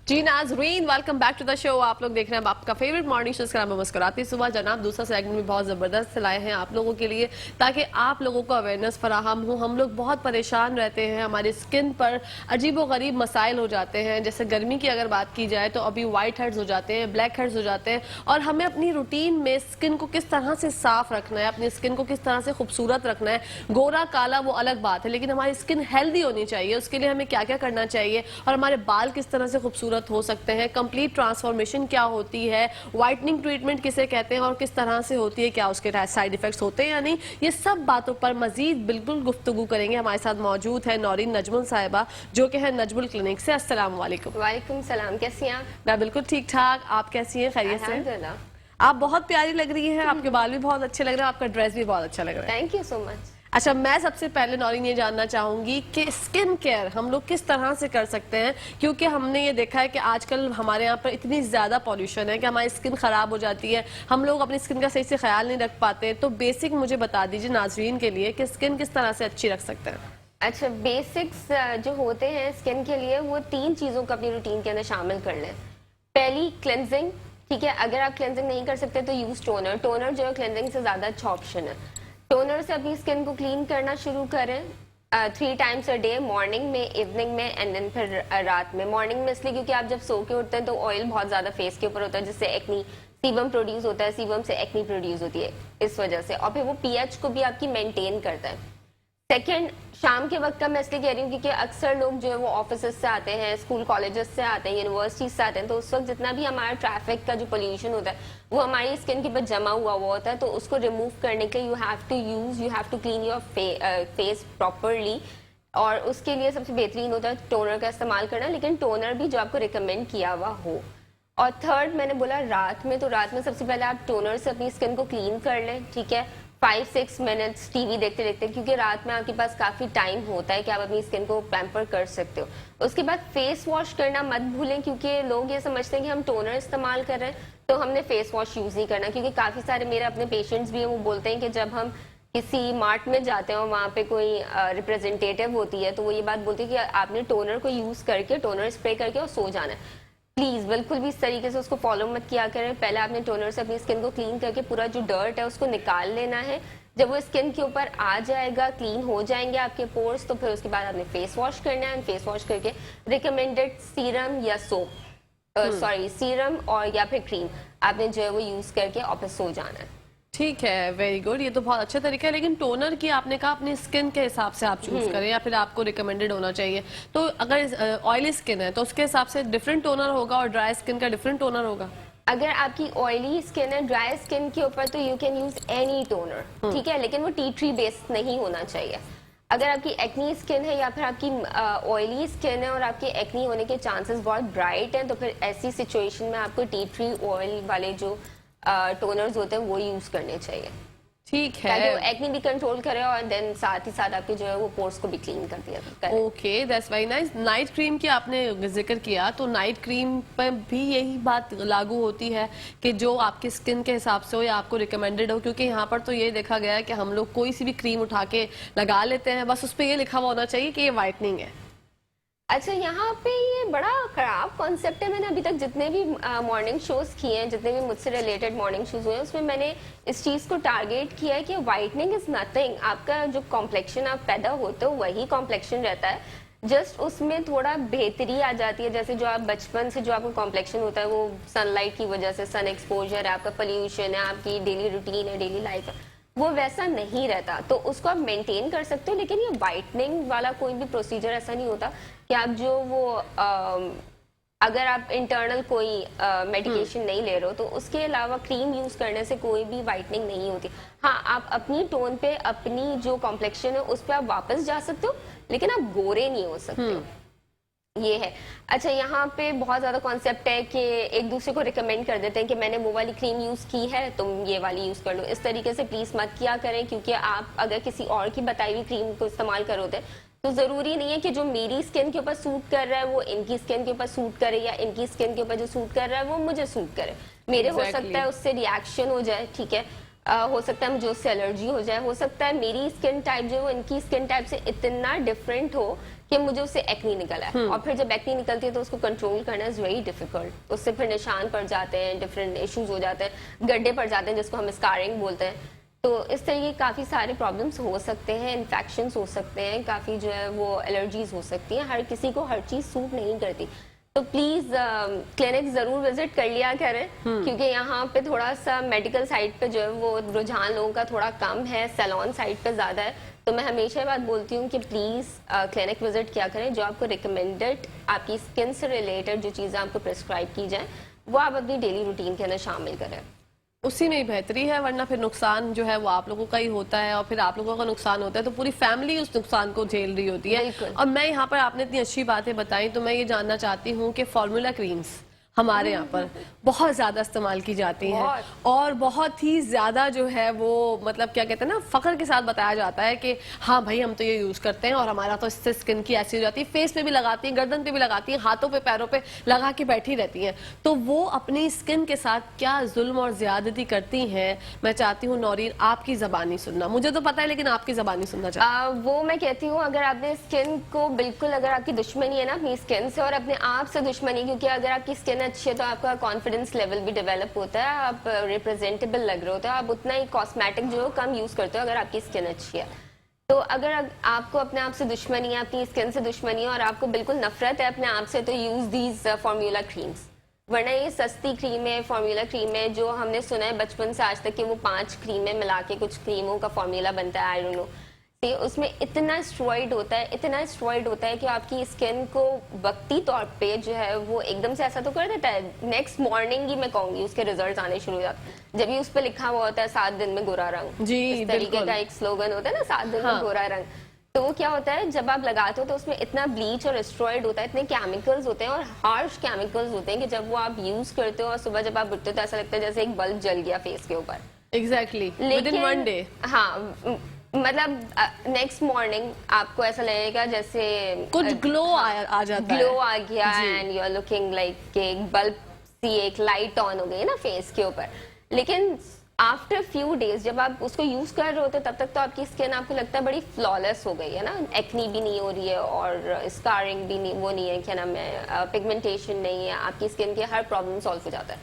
जी नाज़रीन, welcome back to the show. आप लोग देख रहे हैं आपका फेवरेट मॉर्निंग शो का मुस्कुराती सुबह। जनाब दूसरा सेगमेंट भी बहुत ज़बरदस्त लाए हैं आप लोगों के लिए, ताकि आप लोगों को अवेयरनेस फराहम हो। हम लोग बहुत परेशान रहते हैं, हमारी स्किन पर अजीब व गरीब मसाइल हो जाते हैं। जैसे गर्मी की अगर बात की जाए तो अभी वाइट हेड्स हो जाते हैं, ब्लैक हेड्स हो जाते हैं, और हमें अपनी रूटीन में स्किन को किस तरह से साफ रखना है, अपनी स्किन को किस तरह से खूबसूरत रखना है। गोरा काला वो अलग बात है, लेकिन हमारी स्किन हेल्दी होनी चाहिए। उसके लिए हमें क्या क्या करना चाहिए, और हमारे बाल किस तरह से खूबसूरत हो सकते हैं, कंप्लीट ट्रांसफॉर्मेशन क्या होती है, व्हाइटनिंग ट्रीटमेंट किसे कहते हैं और किस तरह से होती है, क्या उसके साइड इफेक्ट्स होते हैं या नहीं, ये सब बातों पर मजीद बिल्कुल गुफ्तगू करेंगे। हमारे साथ मौजूद है नौरीन नजमुल साहिबा, जो कि है नजमुल क्लिनिक से। अस्सलाम वालेकुम। वालेकुम सलाम, कैसी हैं आप? मैं बिल्कुल ठीक ठाक, आप कैसी हैं? खैरियत से? अल्हम्दुलिल्लाह। आप बहुत प्यारी लग रही हैं, आपके बाल भी बहुत अच्छे लग रहे हैं, आपका ड्रेस भी बहुत अच्छा लग रहा है। Thank you so much. अच्छा, मैं सबसे पहले नौरीन ये जानना चाहूंगी कि स्किन केयर हम लोग किस तरह से कर सकते हैं, क्योंकि हमने ये देखा है कि आजकल हमारे यहाँ पर इतनी ज्यादा पॉल्यूशन है कि हमारी स्किन खराब हो जाती है, हम लोग अपनी स्किन का सही से ख्याल नहीं रख पाते। तो बेसिक मुझे बता दीजिए नाजरीन के लिए कि स्किन किस तरह से अच्छी रख सकते हैं। अच्छा, बेसिक्स जो होते हैं स्किन के लिए, वो 3 चीज़ों को अपनी रूटीन के अंदर शामिल कर लें। पहली, क्लेंजिंग। ठीक है, अगर आप क्लेंजिंग नहीं कर सकते तो यूज टोनर। टोनर जो है क्लेंजिंग से ज़्यादा अच्छा ऑप्शन है। टोनर से अपनी स्किन को क्लीन करना शुरू करें 3 टाइम्स अ डे, मॉर्निंग में, इवनिंग में, एंड देन फिर रात में। मॉर्निंग में इसलिए क्योंकि आप जब सो के उठते हैं तो ऑयल बहुत ज़्यादा फेस के ऊपर होता है, जिससे एक्नी, सीबम प्रोड्यूस होता है, सीबम से एक्नी प्रोड्यूस होती है इस वजह से, और फिर वो पीएच को भी आपकी मेंटेन करता है। सेकेंड, शाम के वक्त का मैं इसलिए कह रही हूँ क्योंकि अक्सर लोग जो है वो ऑफिस से आते हैं, स्कूल कॉलेजेस से आते हैं, यूनिवर्सिटीज से आते हैं, तो उस वक्त जितना भी हमारा ट्रैफिक का जो पोल्यूशन होता है वो हमारी स्किन के ऊपर जमा हुआ होता है। तो उसको रिमूव करने के लिए you have to clean your face properly, और उसके लिए सबसे बेहतरीन होता है टोनर का इस्तेमाल करना, लेकिन टोनर भी जो आपको रिकमेंड किया हुआ हो। और थर्ड, मैंने बोला रात में, तो रात में सबसे पहले आप टोनर से अपनी स्किन को क्लीन कर लें। ठीक है, 5-6 मिनट्स टीवी देखते देखते, क्योंकि रात में आपके पास काफी टाइम होता है कि आप अपनी स्किन को पैम्पर कर सकते हो। उसके बाद फेस वॉश करना मत भूलें, क्योंकि लोग ये समझते हैं कि हम टोनर इस्तेमाल कर रहे हैं तो हमने फेस वॉश यूज नहीं करना, क्योंकि काफी सारे मेरे अपने पेशेंट्स भी हैं, वो बोलते हैं कि जब हम किसी मार्ट में जाते हैं और वहाँ पे कोई रिप्रेजेंटेटिव होती है तो वो ये बात बोलती है कि आपने टोनर को यूज करके, टोनर स्प्रे करके और सो जाना है। प्लीज बिल्कुल भी इस तरीके से उसको फॉलो मत किया करें। पहले आपने टोनर से अपनी स्किन को क्लीन करके पूरा जो डर्ट है उसको निकाल लेना है। जब वो स्किन के ऊपर आ जाएगा, क्लीन हो जाएंगे आपके पोर्स, तो फिर उसके बाद आपने फेस वॉश करना है। फेस वॉश करके रिकमेंडेड सीरम या सोप, सीरम और या फिर क्रीम आपने जो है वो यूज करके ऑफिस सो जाना है। ठीक है, वेरी गुड, ये तो बहुत अच्छा तरीका है। लेकिन टोनर की आपने कहा अपनी स्किन के हिसाब से आप चूज करें, या फिर आपको रिकमेंडेड होना चाहिए। तो अगर ऑयली स्किन है तो उसके हिसाब से डिफरेंट टोनर होगा, और ड्राई स्किन का डिफरेंट टोनर होगा। अगर आपकी ऑयली स्किन है, ड्राई स्किन के ऊपर, तो you can use any toner, ठीक है, लेकिन वो टी ट्री बेस्ड नहीं होना चाहिए। अगर आपकी एक्नी स्किन है या फिर आपकी ऑयली स्किन है और आपके एक्नी होने के चांसेस बहुत ब्राइट हैं, तो फिर ऐसी सिचुएशन में आपको टी ट्री ऑयल वाले जो टोनर्स होते हैं वो यूज करने चाहिए। ठीक है, ताकि वो एक्नी भी कंट्रोल करे और देन साथ ही साथ आपके जो है वो पोर्स को भी क्लीन कर दिया। Okay, that's very nice. Night cream की आपने जिक्र किया, तो नाइट क्रीम पर भी यही बात लागू होती है कि जो आपकी स्किन के हिसाब से हो या आपको रिकमेंडेड हो, क्योंकि यहाँ पर तो ये देखा गया है कि हम लोग कोई सी भी क्रीम उठा के लगा लेते हैं, बस उस पर ये लिखा हुआ होना चाहिए कि ये वाइटनिंग है। अच्छा, यहाँ पे ये बड़ा खराब कॉन्सेप्ट है। मैंने अभी तक जितने भी मॉर्निंग शोज किए हैं, जितने भी मुझसे रिलेटेड मॉर्निंग शोज हुए हैं, उसमें मैंने इस चीज़ को टारगेट किया है कि वाइटनिंग इज नथिंग। आपका जो कॉम्प्लेक्शन आप पैदा होते हो वही कॉम्प्लेक्शन रहता है, जस्ट उसमें थोड़ा बेहतरी आ जाती है। जैसे जो आप बचपन से जो आपका कॉम्प्लेक्शन होता है वो सनलाइट की वजह से, सन एक्सपोजर है, आपका पोल्यूशन है, आपकी डेली रूटीन है, डेली लाइफ है, वो वैसा नहीं रहता, तो उसको आप मेंटेन कर सकते हो। लेकिन ये वाइटनिंग वाला कोई भी प्रोसीजर ऐसा नहीं होता कि आप जो वो अगर आप इंटरनल कोई मेडिकेशन नहीं ले रहे हो तो उसके अलावा क्रीम यूज करने से कोई भी वाइटनिंग नहीं होती। हाँ, आप अपनी टोन पे, अपनी जो कॉम्प्लेक्शन है उस पर आप वापस जा सकते हो, लेकिन आप गोरे नहीं हो सकते। ये है। अच्छा, यहाँ पे बहुत ज्यादा कॉन्सेप्ट है कि एक दूसरे को रिकमेंड कर देते हैं कि मैंने वो वाली क्रीम यूज की है, तुम ये वाली यूज कर लो। इस तरीके से प्लीज मत किया करें, क्योंकि आप अगर किसी और की बताई हुई क्रीम को इस्तेमाल करोगे तो जरूरी नहीं है कि जो मेरी स्किन के ऊपर सूट कर रहा है वो इनकी स्किन के ऊपर सूट करे, या इनकी स्किन के ऊपर जो सूट कर रहा है वो मुझे सूट करे। मेरे हो सकता है उससे रिएक्शन हो जाए, ठीक है, हो सकता है मुझे उससे एलर्जी हो जाए, हो सकता है मेरी स्किन टाइप जो है वो इनकी स्किन टाइप से इतना डिफरेंट हो कि मुझे उससे एक्नी निकला है, और फिर जब एक्नी निकलती है तो उसको कंट्रोल करना इज वेरी डिफिकल्ट। उससे फिर निशान पड़ जाते हैं, डिफरेंट इश्यूज हो जाते हैं, गड्ढे पड़ जाते हैं जिसको हम स्कारिंग बोलते हैं। तो इस तरीके काफ़ी सारे प्रॉब्लम्स हो सकते हैं, इन्फेक्शंस हो सकते हैं, काफ़ी जो है वो एलर्जीज हो सकती हैं। हर किसी को हर चीज़ सूट नहीं करती, तो प्लीज क्लिनिक जरूर विजिट कर लिया करें, क्योंकि यहाँ पे थोड़ा सा मेडिकल साइड पे जो है वो रुझान लोगों का थोड़ा कम है, सैलून साइड पे ज्यादा है। तो मैं हमेशा ये बात बोलती हूँ कि प्लीज क्लिनिक विजिट किया करें, जो आपको रिकमेंडेड आपकी स्किन से रिलेटेड जो चीजें आपको प्रिस्क्राइब की जाए वो आप अपनी डेली रूटीन के अंदर शामिल करें। उसी में ही बेहतरी है, वरना फिर नुकसान जो है वो आप लोगों का ही होता है, और फिर आप लोगों का नुकसान होता है तो पूरी फैमिली उस नुकसान को झेल रही होती है। बिल्कुल। और मैं यहाँ पर, आपने इतनी अच्छी बातें बताई, तो मैं ये जानना चाहती हूँ कि फार्मूला क्रीम्स हमारे यहाँ पर बहुत ज्यादा इस्तेमाल की जाती हैं, और बहुत ही ज्यादा जो है वो मतलब क्या कहते हैं ना, फख्र के साथ बताया जाता है कि हाँ भाई हम तो ये यूज करते हैं और हमारा तो इससे स्किन की ऐसी हो जाती है, फेस पे भी लगाती हैं, गर्दन पे भी लगाती हैं, हाथों पे पैरों पे लगा के बैठी रहती हैं। तो वो अपनी स्किन के साथ क्या जुल्म और ज्यादती करती हैं, मैं चाहती हूँ नौरीन आपकी जबानी सुनना। मुझे तो पता है लेकिन आपकी जबानी सुनना चाहती वो मैं कहती हूँ, अगर आपने स्किन को बिल्कुल, अगर आपकी दुश्मनी है ना अपनी स्किन से और अपने आप से दुश्मनी, क्योंकि अगर आपकी स्किन अच्छी है तो आपका कॉन्फिडेंस लेवल भी डेवलप होता है, आप रिप्रेजेंटेबल लग रहे होते हो, आप उतना ही कॉस्मेटिक जो है कम यूज करते हो अगर आपकी स्किन अच्छी है। तो अगर आपको अपने आप से दुश्मनी है, अपनी स्किन से दुश्मनी है और आपको बिल्कुल नफरत है अपने आप से, तो यूज दीज फार्मूला क्रीम्स। वरना ये सस्ती क्रीम है, फार्मूला क्रीम है, जो हमने सुना है बचपन से आज तक कि वो 5 क्रीमें मिला के कुछ क्रीमों का फार्मूला बनता है, आई डोंट नो। उसमें इतना स्टेरॉइड होता है, इतना स्टेरॉइड होता है कि आपकी स्किन को वक्ती तौर पे जो है वो एकदम से ऐसा तो कर देता है, नेक्स्ट मॉर्निंग ही मैं कहूंगी उसके रिजल्ट आने शुरू हो जाते हैं। जब भी उस पर लिखा हुआ होता है 7 दिन में गोरा रंग, जी, इस तरीके का एक स्लोगन होता है ना, 7 दिन में गोरा रंग। तो वो क्या होता है, जब आप लगाते हो तो उसमें इतना ब्लीच और स्टेरॉइड होता है, इतने केमिकल्स होते हैं और हार्श केमिकल्स होते हैं कि जब वो आप यूज करते हो और सुबह जब आप उठते हो तो ऐसा लगता है जैसे एक बल्ब जल गया फेस के ऊपर। Exactly within 1 day. हाँ, मतलब नेक्स्ट मॉर्निंग आपको ऐसा लगेगा जैसे कुछ ग्लो आ जाता है, ग्लो आ गया and you are looking like एक बल्ब सी, एक लाइट ऑन हो गई ना फेस के ऊपर। लेकिन आफ्टर फ्यू डेज जब आप उसको यूज कर रहे होते तब तक तो आपकी स्किन आपको लगता है बड़ी फ्लॉलेस हो गई है ना, एक्नी भी नहीं हो रही है और स्कारिंग भी नहीं, वो नहीं है, क्या नाम है, पिगमेंटेशन नहीं है, आपकी स्किन के हर प्रॉब्लम सॉल्व हो जाता है।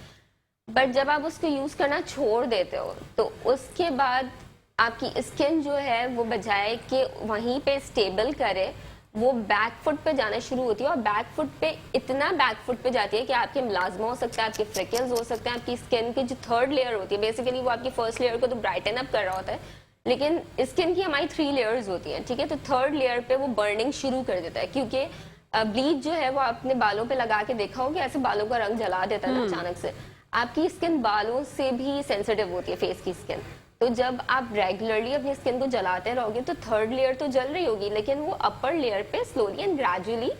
बट जब आप उसको यूज करना छोड़ देते हो तो उसके बाद आपकी स्किन जो है वो बजाय कि वहीं पे स्टेबल करे, वो बैक फुट पे जाना शुरू होती है, और बैक फुट पे इतना बैक फुट पे जाती है कि आपके मिलाजमा हो सकता है, आपके फ्रिकल्स हो सकते हैं, आपकी स्किन की जो थर्ड लेयर होती है, बेसिकली वो आपकी फर्स्ट लेयर को तो ब्राइटन अप कर रहा होता है, लेकिन स्किन की हमारी 3 लेयर्स होती हैं, ठीक है। तो थर्ड लेयर पे वो बर्निंग शुरू कर देता है, क्योंकि ब्लीच जो है वो आपने बालों पे लगा के देखा हो कि ऐसे बालों का रंग जला देता है ना अचानक से। आपकी स्किन बालों से भी सेंसिटिव होती है, फेस की स्किन। तो जब आप रेगुलरली अपनी स्किन को जलाते रहोगे तो थर्ड लेयर तो जल रही होगी, लेकिन वो अपर लेयर पे स्लोली एंड ग्रेजुअली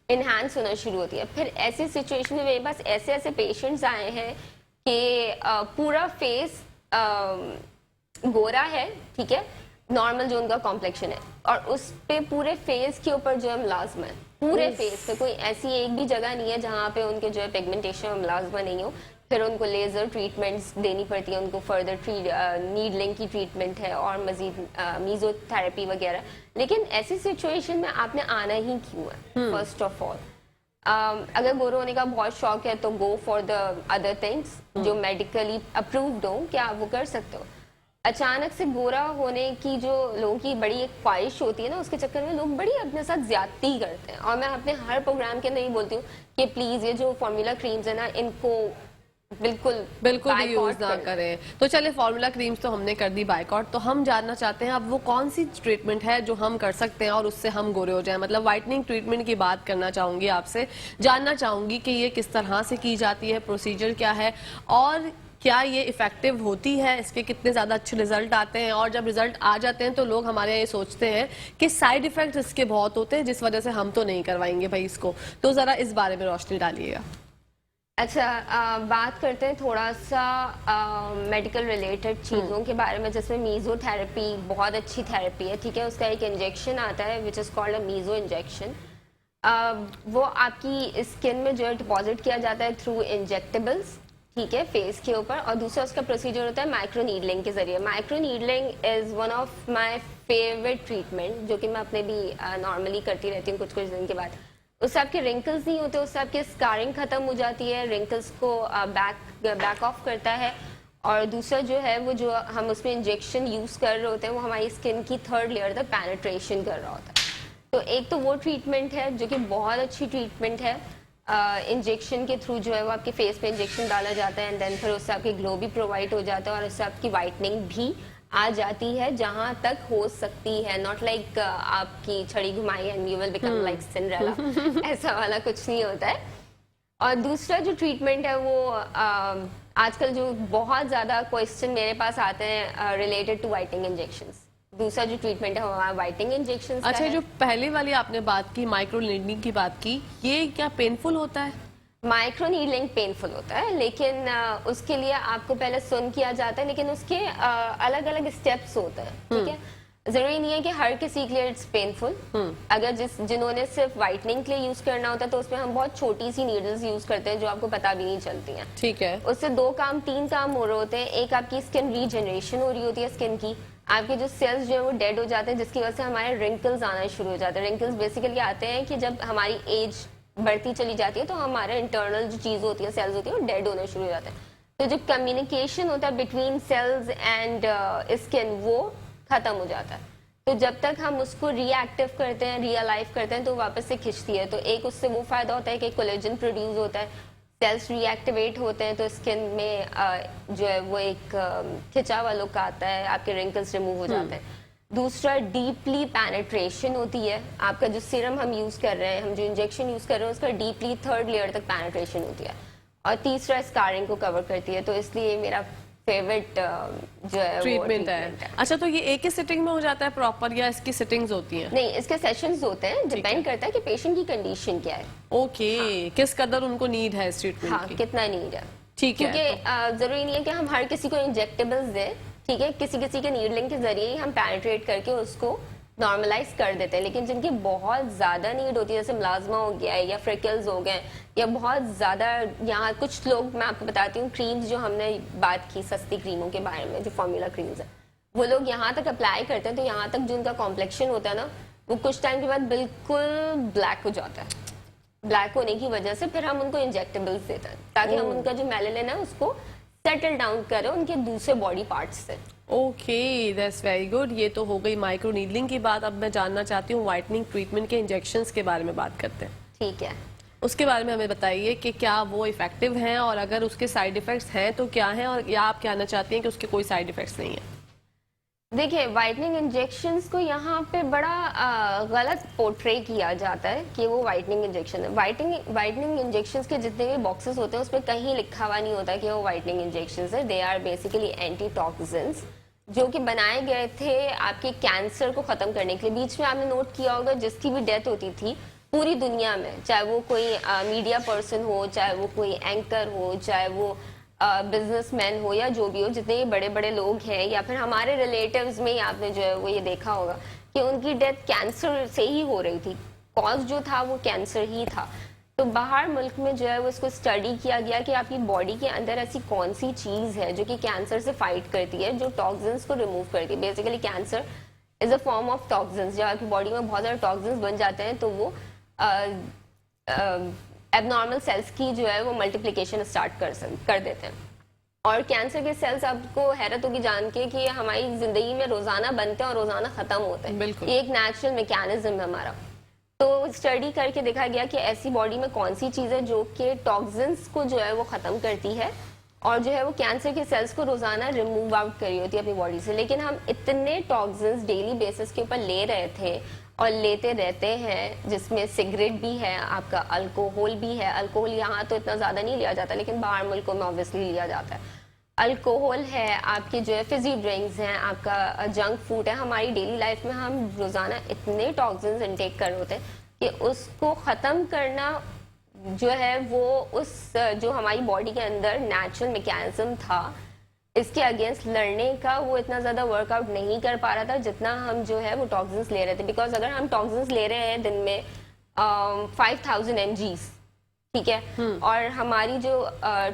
इनहांस होना शुरू होती है। फिर ऐसी सिचुएशन में मेरे पास ऐसे ऐसे पेशेंट्स आए हैं कि पूरा फेस गोरा है, ठीक है, नॉर्मल जो उनका कॉम्प्लेक्शन है, और उस पे पूरे फेस के ऊपर जो है मुलाजमा है, पूरे फेस पे कोई ऐसी एक भी जगह नहीं है जहाँ पे उनके जो है पिगमेंटेशन और मुलाजमा नहीं हो। फिर उनको लेजर ट्रीटमेंट्स देनी पड़ती है, उनको फर्दर नीडलिंग की ट्रीटमेंट है और मजीद मीजोथेरेपी वगैरह। लेकिन ऐसी सिचुएशन में आपने आना ही क्यों है? फर्स्ट ऑफ ऑल, अगर गोरे होने का बहुत शौक है तो go for the other things जो मेडिकली अप्रूव्ड हो, क्या आप वो कर सकते हो। अचानक से गोरा होने की जो लोगों की बड़ी एक ख्वाहिश होती है ना, उसके चक्कर में लोग बड़ी अपने साथ ज्यादती करते हैं। और मैं अपने हर प्रोग्राम के अंदर ये बोलती हूँ कि प्लीज ये जो फार्मूला क्रीम्स है ना, इनको बिल्कुल भी यूज ना करें। तो चले, फार्मूला क्रीम्स तो हमने कर दी बायकॉट, तो हम जानना चाहते हैं अब वो कौन सी ट्रीटमेंट है जो हम कर सकते हैं और उससे हम गोरे हो जाएं। मतलब व्हाइटनिंग ट्रीटमेंट की बात करना चाहूंगी आपसे, जानना चाहूंगी कि ये किस तरह से की जाती है, प्रोसीजर क्या है और क्या ये इफेक्टिव होती है, इसके कितने ज्यादा अच्छे रिजल्ट आते हैं। और जब रिजल्ट आ जाते हैं तो लोग हमारे यहाँ ये सोचते हैं कि साइड इफेक्ट इसके बहुत होते हैं जिस वजह से हम तो नहीं करवाएंगे भाई इसको। तो जरा इस बारे में रोशनी डालिएगा। अच्छा, बात करते हैं थोड़ा सा मेडिकल रिलेटेड चीज़ों के बारे में, जिसमें मीजोथेरेपी बहुत अच्छी थेरेपी है, ठीक है। उसका एक इंजेक्शन आता है which is called a meso injection. वो आपकी स्किन में जो है डिपॉजिट किया जाता है थ्रू इंजेक्टेबल्स, ठीक है, फेस के ऊपर। और दूसरा उसका प्रोसीजर होता है माइक्रो नीडलिंग के जरिए। Micro needling is one of my favourite treatment, जो कि मैं अपने भी नॉर्मली करती रहती हूँ कुछ कुछ दिन के बाद। उससे आपके रिंकल्स नहीं होते, उससे आपकी स्कारिंग खत्म हो जाती है, रिंकल्स को बैक ऑफ करता है। और दूसरा जो है वो जो हम उसमें इंजेक्शन यूज कर रहे होते हैं वो हमारी स्किन की थर्ड लेयर तक पेनिट्रेशन कर रहा होता है। तो एक तो वो ट्रीटमेंट है जो कि बहुत अच्छी ट्रीटमेंट है। इंजेक्शन के थ्रू जो है वो आपके फेस पे इंजेक्शन डाला जाता है एंड देन फिर उससे आपकी ग्लो भी प्रोवाइड हो जाता है और उससे आपकी वाइटनिंग भी आ जाती है जहां तक हो सकती है। नॉट लाइक आपकी छड़ी घुमाई and you will become like Cinderella, ऐसा वाला कुछ नहीं होता है। और दूसरा जो ट्रीटमेंट है वो आजकल जो बहुत ज्यादा क्वेश्चन मेरे पास आते हैं रिलेटेड टू वाइटनिंग इंजेक्शंस। दूसरा जो ट्रीटमेंट है हमारा वाइटनिंग इंजेक्शन। अच्छा, जो पहले वाली आपने बात की माइक्रो नीडलिंग की बात की, ये क्या पेनफुल होता है? माइक्रो नीडलिंग पेनफुल होता है, लेकिन उसके लिए आपको पहले सुन किया जाता है, लेकिन उसके अलग अलग स्टेप्स होते हैं। ठीक है, जरूरी नहीं है कि हर किसी के लिए इट्स पेनफुल। अगर जिन्होंने सिर्फ वाइटनिंग के लिए यूज करना होता है तो उसमें हम बहुत छोटी सी नीडल्स यूज करते हैं जो आपको पता भी नहीं चलती हैं। ठीक है, उससे तीन काम हो रहे होते हैं। एक, आपकी स्किन रीजनरेशन हो रही होती है स्किन की, आपके जो सेल्स जो है वो डेड हो जाते हैं, जिसकी वजह से हमारे रिंकल्स आना शुरू हो जाते हैं। रिंकल्स बेसिकली आते हैं कि जब हमारी एज बढ़ती चली जाती है तो हमारे इंटरनल जो चीज होती है, सेल्स होती है, वो डेड होने शुरू हो जाते हैं। तो जो कम्युनिकेशन होता है बिटवीन सेल्स एंड स्किन वो खत्म हो जाता है। तो जब तक हम उसको रीएक्टिव करते हैं, रियलाइव करते हैं, तो वापस से खिंचती है। तो एक उससे वो फायदा होता है कि कोलेजन प्रोड्यूस होता है, सेल्स रिएक्टिवेट होते हैं, तो स्किन में जो है वो एक खिंचावा लुक आता है, आपके रिंकल्स रिमूव हो जाते हैं। दूसरा, डीपली पेनिट्रेशन होती है। आपका जो सीरम हम यूज कर रहे हैं, हम जो इंजेक्शन यूज कर रहे हैं, उसका डीपली थर्ड लेयर तक पेनिट्रेशन होती है। और तीसरा, स्कारिंग को कवर करती है। तो इसलिए मेरा फेवरेट जो है ट्रीटमेंट है। अच्छा, तो ये एक ही सिटिंग में हो जाता है प्रॉपर या इसकी सिटिंग्स होती हैं? नहीं, इसके सेशंस होते हैं, डिपेंड करता है कि पेशेंट की कंडीशन क्या है। ओके, किस कदर उनको नीड है इस ट्रीटमेंट हाँ, की? कितना नीड है। ठीक है, क्योंकि जरूरी नहीं है कि हम हर किसी को इंजेक्टेबल्स दें। ठीक है, किसी किसी के नीडलिंग के जरिए ही हम पेनिट्रेट करके उसको नॉर्मलाइज कर देते हैं। लेकिन जिनकी बहुत ज्यादा नीड होती है, जैसे मिलाज्मा हो गया है या फ्रिकल्स हो गए या बहुत ज्यादा, यहाँ कुछ लोग, मैं आपको बताती हूँ, क्रीम्स जो हमने बात की सस्ती क्रीमों के बारे में, जो फॉर्मूला क्रीम्स है, वो लोग यहाँ तक अप्लाई करते हैं तो यहाँ तक जो उनका कॉम्प्लेक्शन होता है ना, वो कुछ टाइम के बाद बिल्कुल ब्लैक हो जाता है। ब्लैक होने की वजह से फिर हम उनको इंजेक्टेबल्स देते हैं ताकि हम उनका जो मेलानिन है उसको सेटल डाउन करें उनके दूसरे बॉडी पार्ट्स से। Okay, that's very good. ये तो हो गई माइक्रो नीडलिंग की बात। अब मैं जानना चाहती हूँ व्हाइटनिंग ट्रीटमेंट के इंजेक्शंस के बारे में बात करते हैं। ठीक है, उसके बारे में हमें बताइए कि क्या वो इफेक्टिव हैं और अगर उसके साइड इफेक्ट्स हैं तो क्या हैं, और या आप कहना चाहती हैं कि उसके कोई साइड इफेक्ट्स नहीं है? देखिए, वाइटनिंग इंजेक्शंस को यहाँ पे बड़ा गलत पोर्ट्रे किया जाता है कि वो वाइटनिंग इंजेक्शन है। वाइटनिंग इंजेक्शंस के जितने भी बॉक्सेस होते हैं उसमें कहीं लिखा हुआ नहीं होता कि वो वाइटनिंग इंजेक्शंस है। They are basically anti toxins जो कि बनाए गए थे आपके कैंसर को खत्म करने के लिए। बीच में आपने नोट किया होगा जिसकी भी डेथ होती थी पूरी दुनिया में, चाहे वो कोई मीडिया पर्सन हो, चाहे वो कोई एंकर हो, चाहे वो बिजनेसमैन हो या जो भी हो, जितने भी बड़े बड़े लोग हैं या फिर हमारे रिलेटिव्स में ही आपने जो है वो ये देखा होगा कि उनकी डेथ कैंसर से ही हो रही थी। कॉज जो था वो कैंसर ही था। तो बाहर मुल्क में जो है वो इसको स्टडी किया गया कि आपकी बॉडी के अंदर ऐसी कौन सी चीज है जो कि कैंसर से फाइट करती है, जो टॉक्सिन्स को रिमूव करती है। Basically cancer is a form of toxins. जब आपकी बॉडी में बहुत सारे टॉक्सिन्स बन जाते हैं तो वो एबनॉर्मल सेल्स की जो है वो मल्टीप्लिकेशन स्टार्ट कर देते हैं। और कैंसर के सेल्स, आपको हैरत होगी जान के कि हमारी जिंदगी में रोजाना बनते हैं और रोजाना खत्म होते हैं। बिल्कुल, ये एक नेचुरल मैकेनिज्म है हमारा। तो स्टडी करके देखा गया कि ऐसी बॉडी में कौन सी चीज है जो कि टॉक्सिन्स को जो है वो खत्म करती है और जो है वो कैंसर के सेल्स को रोजाना रिमूव आउट करी होती है अपनी बॉडी से। लेकिन हम इतने टॉक्सिन्स डेली बेसिस के ऊपर ले रहे थे और लेते रहते हैं, जिसमें सिगरेट भी है, आपका अल्कोहल भी है। अल्कोहल यहाँ तो इतना ज्यादा नहीं लिया जाता लेकिन बाहर मुल्कों में ऑब्वियसली लिया जाता है। अल्कोहल है, आपके जो है फिजी ड्रिंक्स हैं, आपका जंक फूड है। हमारी डेली लाइफ में हम रोजाना इतने टॉक्सिन्स इनटेक कर रहे होते हैं कि उसको खत्म करना जो है वो उस जो हमारी बॉडी के अंदर नेचुरल मैकेनिज्म था इसके अगेंस्ट लड़ने का वो इतना ज्यादा वर्कआउट नहीं कर पा रहा था जितना हम जो है वो टॉक्सिन्स ले रहे थे। बिकॉज अगर हम टॉक्सिन्स ले रहे हैं दिन में 5000 mgs, ठीक है, और हमारी जो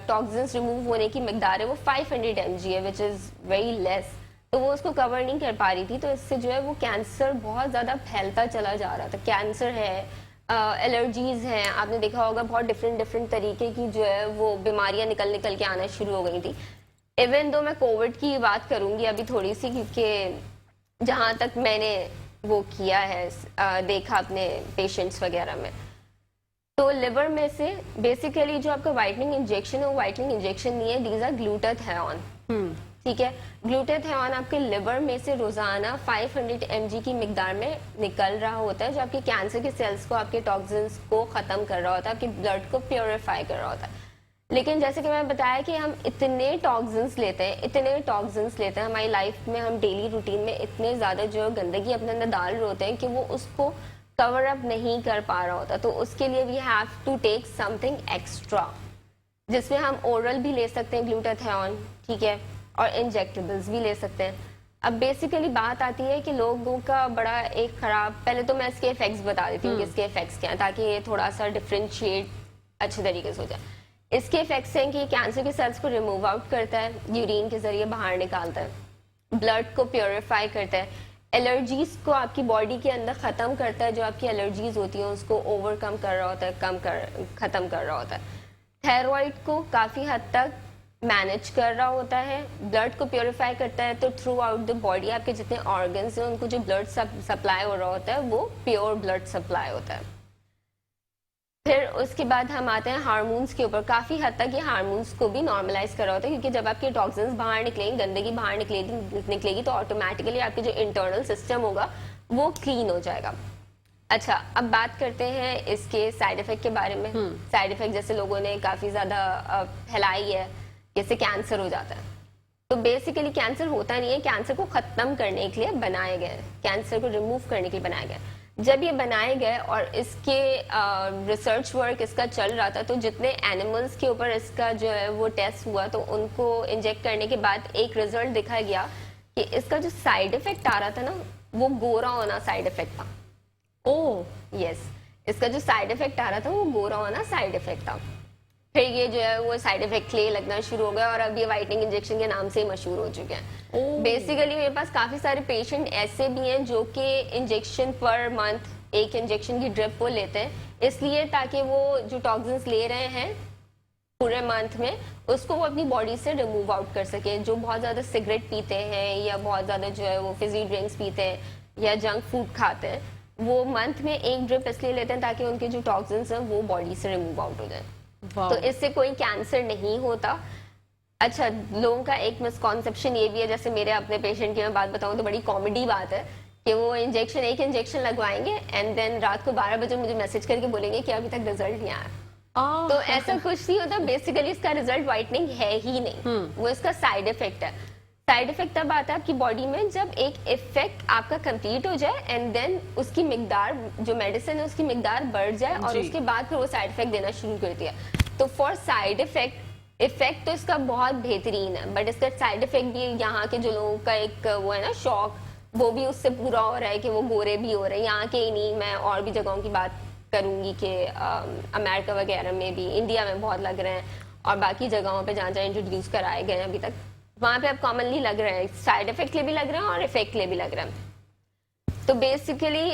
टॉक्सिन्स रिमूव होने की मिकदार है वो 500 mg है, विच इज वेरी लेस। तो वो उसको कवर नहीं कर पा रही थी, तो इससे जो है वो कैंसर बहुत ज्यादा फैलता चला जा रहा था। कैंसर है, एलर्जीज हैं, आपने देखा होगा बहुत डिफरेंट डिफरेंट तरीके की जो है वो बीमारियां निकल निकल के आना शुरू हो गई थी। इवन दो मैं कोविड की बात करूंगी अभी थोड़ी सी, क्योंकि जहां तक मैंने वो किया है देखा अपने पेशेंट्स वगैरह में, तो लिवर में से बेसिकली जो आपका वाइटनिंग इंजेक्शन है वो वाइटनिंग इंजेक्शन नहीं है, दीज आर ग्लूटाथियोन। ठीक है, ग्लूटाथियोन आपके लिवर में से रोजाना 500 mg की मिकदार में निकल रहा होता है, जो आपके कैंसर के सेल्स को, आपके टॉक्सिन्स को खत्म कर रहा होता है, आपके ब्लड को प्योरीफाई कर रहा होता है। लेकिन जैसे कि मैंने बताया कि हम इतने टॉक्सिन्स लेते हैं हमारी लाइफ में, हम डेली रूटीन में इतने ज्यादा जो गंदगी अपने अंदर डाल रहे होते हैं कि वो उसको कवर अप नहीं कर पा रहा होता। तो उसके लिए we have to take something extra, जिसमें हम ओरल भी ले सकते हैं ग्लूटाथियोन, ठीक है, और इंजेक्टेबल्स भी ले सकते हैं। अब बेसिकली बात आती है कि लोगों का बड़ा एक खराब, पहले तो मैं इसके इफेक्ट्स बता देती हूँ कि इसके इफेक्ट्स क्या हैं, ताकि ये थोड़ा सा डिफ्रेंशिएट अच्छे तरीके से हो जाए। इसके इफेक्ट्स हैं कि कैंसर के सेल्स को रिमूव आउट करता है, यूरिन के जरिए बाहर निकालता है, ब्लड को प्योरीफाई करता है, एलर्जीज को आपकी बॉडी के अंदर खत्म करता है, जो आपकी एलर्जीज होती हैं उसको ओवरकम कर रहा होता है, खत्म कर रहा होता है। थायराइड को काफी हद तक मैनेज कर रहा होता है, ब्लड को प्योरीफाई करता है। तो थ्रू आउट द बॉडी आपके जितने ऑर्गन्स हैं उनको जो ब्लड सप्लाई हो रहा होता है वो प्योर ब्लड सप्लाई होता है। फिर उसके बाद हम आते हैं हार्मोन्स के ऊपर। काफी हद तक ये हार्मोन्स को भी नॉर्मलाइज कर रहा होता है, क्योंकि जब आपके टॉक्सिन्स बाहर निकलेंगे, गंदगी बाहर निकलेगी तो ऑटोमेटिकली आपके जो इंटरनल सिस्टम होगा वो क्लीन हो जाएगा। अच्छा, अब बात करते हैं इसके साइड इफेक्ट के बारे में। साइड इफेक्ट जैसे लोगों ने काफी ज्यादा फैलाई है, जैसे कैंसर हो जाता है। तो बेसिकली कैंसर होता नहीं है, कैंसर को खत्म करने के लिए बनाए गए, कैंसर को रिमूव करने के लिए बनाए गए। जब ये बनाए गए और इसके रिसर्च वर्क इसका चल रहा था, तो जितने एनिमल्स के ऊपर इसका जो है वो टेस्ट हुआ, तो उनको इंजेक्ट करने के बाद एक रिजल्ट दिखा गया कि इसका जो साइड इफेक्ट आ रहा था ना, वो गोरा होना साइड इफेक्ट था। ओह यस, इसका जो साइड इफेक्ट आ रहा था वो गोरा होना साइड इफेक्ट था। फिर ये जो है वो साइड इफेक्ट के लिए लगना शुरू हो गया और अब ये वाइटनिंग इंजेक्शन के नाम से ही मशहूर हो चुके हैं। बेसिकली मेरे पास काफी सारे पेशेंट ऐसे भी हैं जो कि इंजेक्शन पर मंथ एक इंजेक्शन की ड्रिप वो लेते हैं, इसलिए ताकि वो जो टॉक्सिन्स ले रहे हैं पूरे मंथ में उसको वो अपनी बॉडी से रिमूव आउट कर सके। जो बहुत ज्यादा सिगरेट पीते हैं या बहुत ज्यादा जो है वो फिजी ड्रिंक्स पीते हैं या जंक फूड खाते हैं, वो मंथ में एक ड्रिप इसलिए लेते हैं ताकि उनके जो टॉक्सिन्स हैं वो बॉडी से रिमूव आउट हो जाए। तो इससे कोई कैंसर नहीं होता। अच्छा, लोगों का एक मिसकॉन्सेप्शन ये भी है, जैसे मेरे अपने पेशेंट की मैं बात बताऊं तो बड़ी कॉमेडी बात है कि वो एक इंजेक्शन लगवाएंगे एंड देन रात को 12 बजे मुझे मैसेज करके बोलेंगे कि अभी तक रिजल्ट नहीं आया। तो ऐसा कुछ नहीं होता। बेसिकली इसका रिजल्ट वाइटनिंग है ही नहीं, वो इसका साइड इफेक्ट है। साइड इफेक्ट तब आता है आपकी बॉडी में जब एक इफेक्ट आपका कंप्लीट हो जाए एंड देन उसकी मिकदार, जो मेडिसिन है उसकी मिकदार बढ़ जाए और उसके बाद फिर वो साइड इफेक्ट देना शुरू करती है। तो फॉर साइड इफेक्ट तो इसका बहुत बेहतरीन है, बट इसका साइड इफेक्ट भी यहाँ के जो लोगों का एक वो है ना शौक, वो भी उससे पूरा हो रहा है कि वो गोरे भी हो रहे हैं। यहाँ के ही नहीं, मैं और भी जगहों की बात करूंगी कि अमेरिका वगैरह में भी, इंडिया में बहुत लग रहे हैं और बाकी जगहों पे जहाँ जहाँ इंट्रोड्यूस कराए गए हैं अभी तक, वहां पे अब कॉमनली लग रहे हैं। साइड इफेक्ट के लिए भी लग रहे हैं और इफेक्ट के लिए भी लग रहे हैं। तो बेसिकली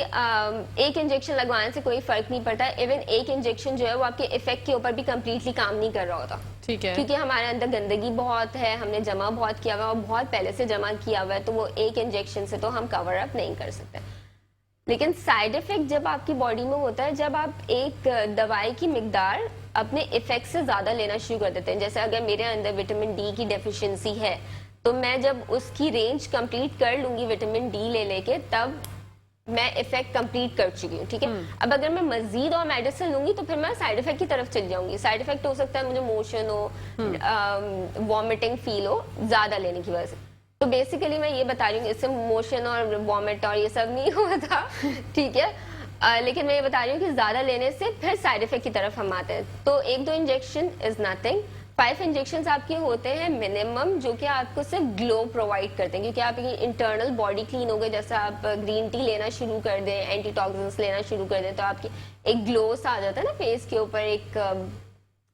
एक इंजेक्शन लगवाने से कोई फर्क नहीं पड़ता। इवन एक इंजेक्शन जो है वो आपके इफेक्ट के ऊपर भी कम्प्लीटली काम नहीं कर रहा होता, ठीक है, क्योंकि हमारे अंदर गंदगी बहुत है, हमने जमा बहुत किया हुआ है और बहुत पहले से जमा किया हुआ है, तो वो एक इंजेक्शन से तो हम कवर अप नहीं कर सकते। लेकिन साइड इफेक्ट जब आपकी बॉडी में होता है, जब आप एक दवाई की मिकदार अपने इफेक्ट से ज्यादा लेना शुरू कर देते हैं। जैसे अगर मेरे अंदर विटामिन डी की डेफिशिएंसी है, तो मैं जब उसकी रेंज कंप्लीट कर लूंगी विटामिन डी ले लेके, तब मैं इफेक्ट कंप्लीट कर चुकी हूँ, ठीक है। अब अगर मैं मजीद और मेडिसिन लूंगी तो फिर मैं साइड इफेक्ट की तरफ चल जाऊंगी। साइड इफेक्ट हो सकता है मुझे मोशन हो, वॉमिटिंग फील हो ज्यादा लेने की वजह से। तो बेसिकली मैं ये बता रही हूँ, इससे मोशन और वॉमिट और ये सब नहीं होता, ठीक है। लेकिन मैं ये बता रही हूँ कि ज्यादा लेने से फिर साइड इफेक्ट की तरफ हम आते हैं। तो एक दो इंजेक्शन इज नथिंग, 5 इंजेक्शंस आपके होते हैं मिनिमम, जो कि आपको सिर्फ ग्लो प्रोवाइड करते हैं, क्योंकि आपकी इंटरनल बॉडी क्लीन हो गई। जैसे आप ग्रीन टी लेना शुरू कर दें, एंटी टॉक्सिन्स लेना शुरू कर दें, तो आपकी एक ग्लो सा आ जाता है ना फेस के ऊपर,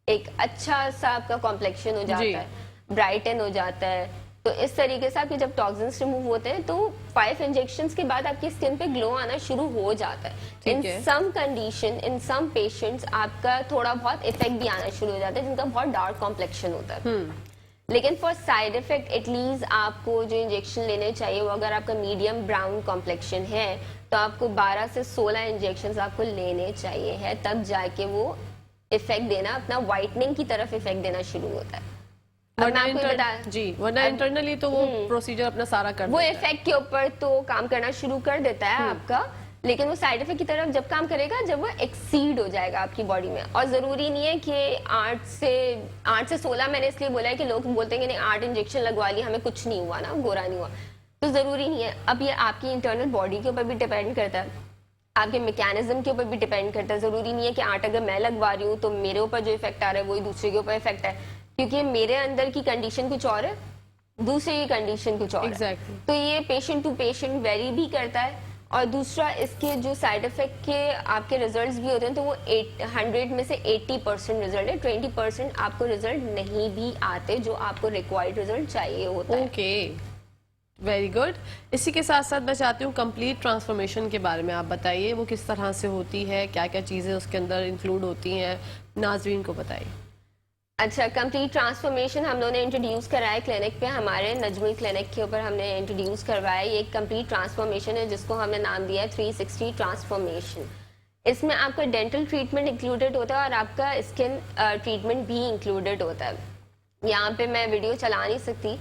एक अच्छा सा आपका कॉम्प्लेक्शन हो जाता है, ब्राइटन हो जाता है। तो इस तरीके से आपके जब टॉक्सिन्स रिमूव होते हैं तो 5 इंजेक्शंस के बाद आपकी स्किन पे ग्लो आना शुरू हो जाता है। इन सम कंडीशन, इन सम पेशेंट्स आपका थोड़ा बहुत इफेक्ट भी आना शुरू हो जाता है, जिनका बहुत डार्क कॉम्प्लेक्शन होता है। लेकिन फॉर साइड इफेक्ट एटलीस्ट आपको जो इंजेक्शन लेने चाहिए, वो अगर आपका मीडियम ब्राउन कॉम्प्लेक्शन है तो आपको 12 से 16 इंजेक्शंस आपको लेने चाहिए है, तब जाके वो इफेक्ट देना, अपना व्हाइटनिंग की तरफ इफेक्ट देना शुरू होता है। वरना इंटरनली तो वो प्रोसीजर अपना सारा कर वो इफेक्ट के ऊपर तो काम करना शुरू कर देता है आपका, लेकिन वो साइड इफेक्ट की तरफ जब काम करेगा जब वो एक्सीड हो जाएगा आपकी बॉडी में। और जरूरी नहीं है कि 8 से 16, मैंने इसलिए बोला है कि लोग बोलते हैं कि नहीं 8 इंजेक्शन लगवा लिया हमें कुछ नहीं हुआ ना, गोरा नहीं हुआ, तो जरूरी नहीं है। अब ये आपकी इंटरनल बॉडी के ऊपर भी डिपेंड करता है, आपके मैकेनिज्म के ऊपर भी डिपेंड करता है। जरूरी नहीं है कि 8 अगर मैं लगवा रही हूँ तो मेरे ऊपर जो इफेक्ट आ रहा है वही दूसरे के ऊपर इफेक्ट है, क्योंकि मेरे अंदर की कंडीशन कुछ और है, दूसरे की कंडीशन कुछ और है। तो ये पेशेंट टू पेशेंट वेरी भी करता है। और दूसरा, इसके जो साइड इफेक्ट के आपके रिजल्ट्स भी होते हैं तो वो 100 में से 80% रिजल्ट है, 20% आपको रिजल्ट नहीं भी आते जो आपको रिक्वायर्ड रिजल्ट चाहिए होता है। Okay, very good. इसी के साथ साथ मैं चाहती हूँ कंप्लीट ट्रांसफॉर्मेशन के बारे में आप बताइए, वो किस तरह से होती है, क्या क्या चीज़ें उसके अंदर इंक्लूड होती हैं, नाज़रीन को बताइए। अच्छा, कंप्लीट ट्रांसफॉर्मेशन हम लोगों ने इंट्रोड्यूस करा है क्लिनिक पे, हमारे नजमुल क्लिनिक के ऊपर हमने इंट्रोड्यूस करवाया। ये एक कंप्लीट ट्रांसफॉर्मेशन है जिसको हमने नाम दिया है 360 ट्रांसफॉर्मेशन। इसमें आपका डेंटल ट्रीटमेंट इंक्लूडेड होता है और आपका स्किन ट्रीटमेंट भी इंक्लूडेड होता है। यहाँ पे मैं वीडियो चला नहीं सकती,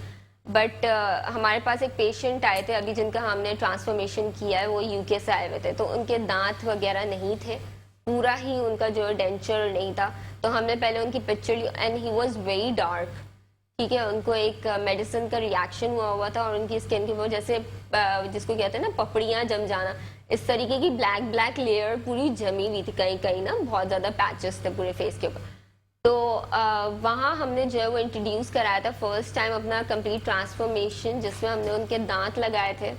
बट हमारे पास एक पेशेंट आए थे अभी जिनका हमने ट्रांसफॉर्मेशन किया है, वो यूके से आए हुए थे, तो उनके दांत वगैरह नहीं थे, पूरा ही उनका जो डेंचर नहीं था। तो हमने पहले उनकी पिक्चर ली and he was very dark, ठीक है। उनको एक मेडिसिन का रिएक्शन हुआ था और उनकी स्किन के ऊपर जैसे जिसको कहते हैं ना पपड़ियां जम जाना, इस तरीके की ब्लैक ब्लैक लेयर पूरी जमी हुई थी, कहीं कहीं ना बहुत ज्यादा पैचेस थे पूरे फेस के ऊपर। तो वहाँ हमने जो है वो इंट्रोड्यूस कराया था फर्स्ट टाइम अपना कंप्लीट ट्रांसफॉर्मेशन, जिसमें हमने उनके दांत लगाए थे,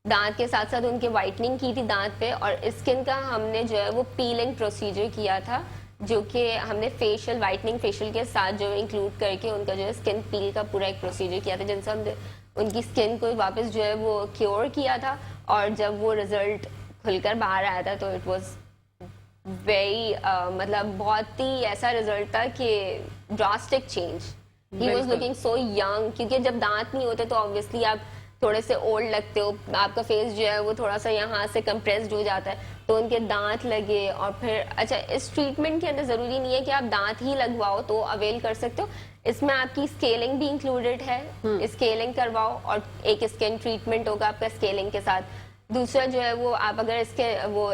दांत के साथ साथ उनके वाइटनिंग की थी दांत पे, और स्किन का हमने जो है वो पीलिंग प्रोसीजर किया था, जो कि हमने फेशियल वाइटनिंग फेशियल के साथ जो इंक्लूड करके उनका जो है स्किन पील का पूरा एक प्रोसीजर किया था, जिनसे हमने उनकी स्किन को वापस जो है वो क्योर किया था। और जब वो रिजल्ट खुलकर बाहर आया था तो इट वाज वेरी मतलब बहुत ही ऐसा रिजल्ट था कि drastic change, he was looking so young, क्योंकि जब दांत नहीं होते तो ऑब्वियसली आप थोड़े से ओल्ड लगते हो, आपका फेस जो है वो थोड़ा सा यहाँ से कंप्रेस्ड हो जाता है, तो उनके दांत लगे। और फिर अच्छा, इस ट्रीटमेंट के अंदर जरूरी नहीं है कि आप दांत ही लगवाओ तो अवेल कर सकते हो, इसमें आपकी स्केलिंग भी इंक्लूडेड है, स्केलिंग करवाओ और एक स्किन ट्रीटमेंट होगा आपका स्केलिंग के साथ। दूसरा जो है वो आप अगर इसके वो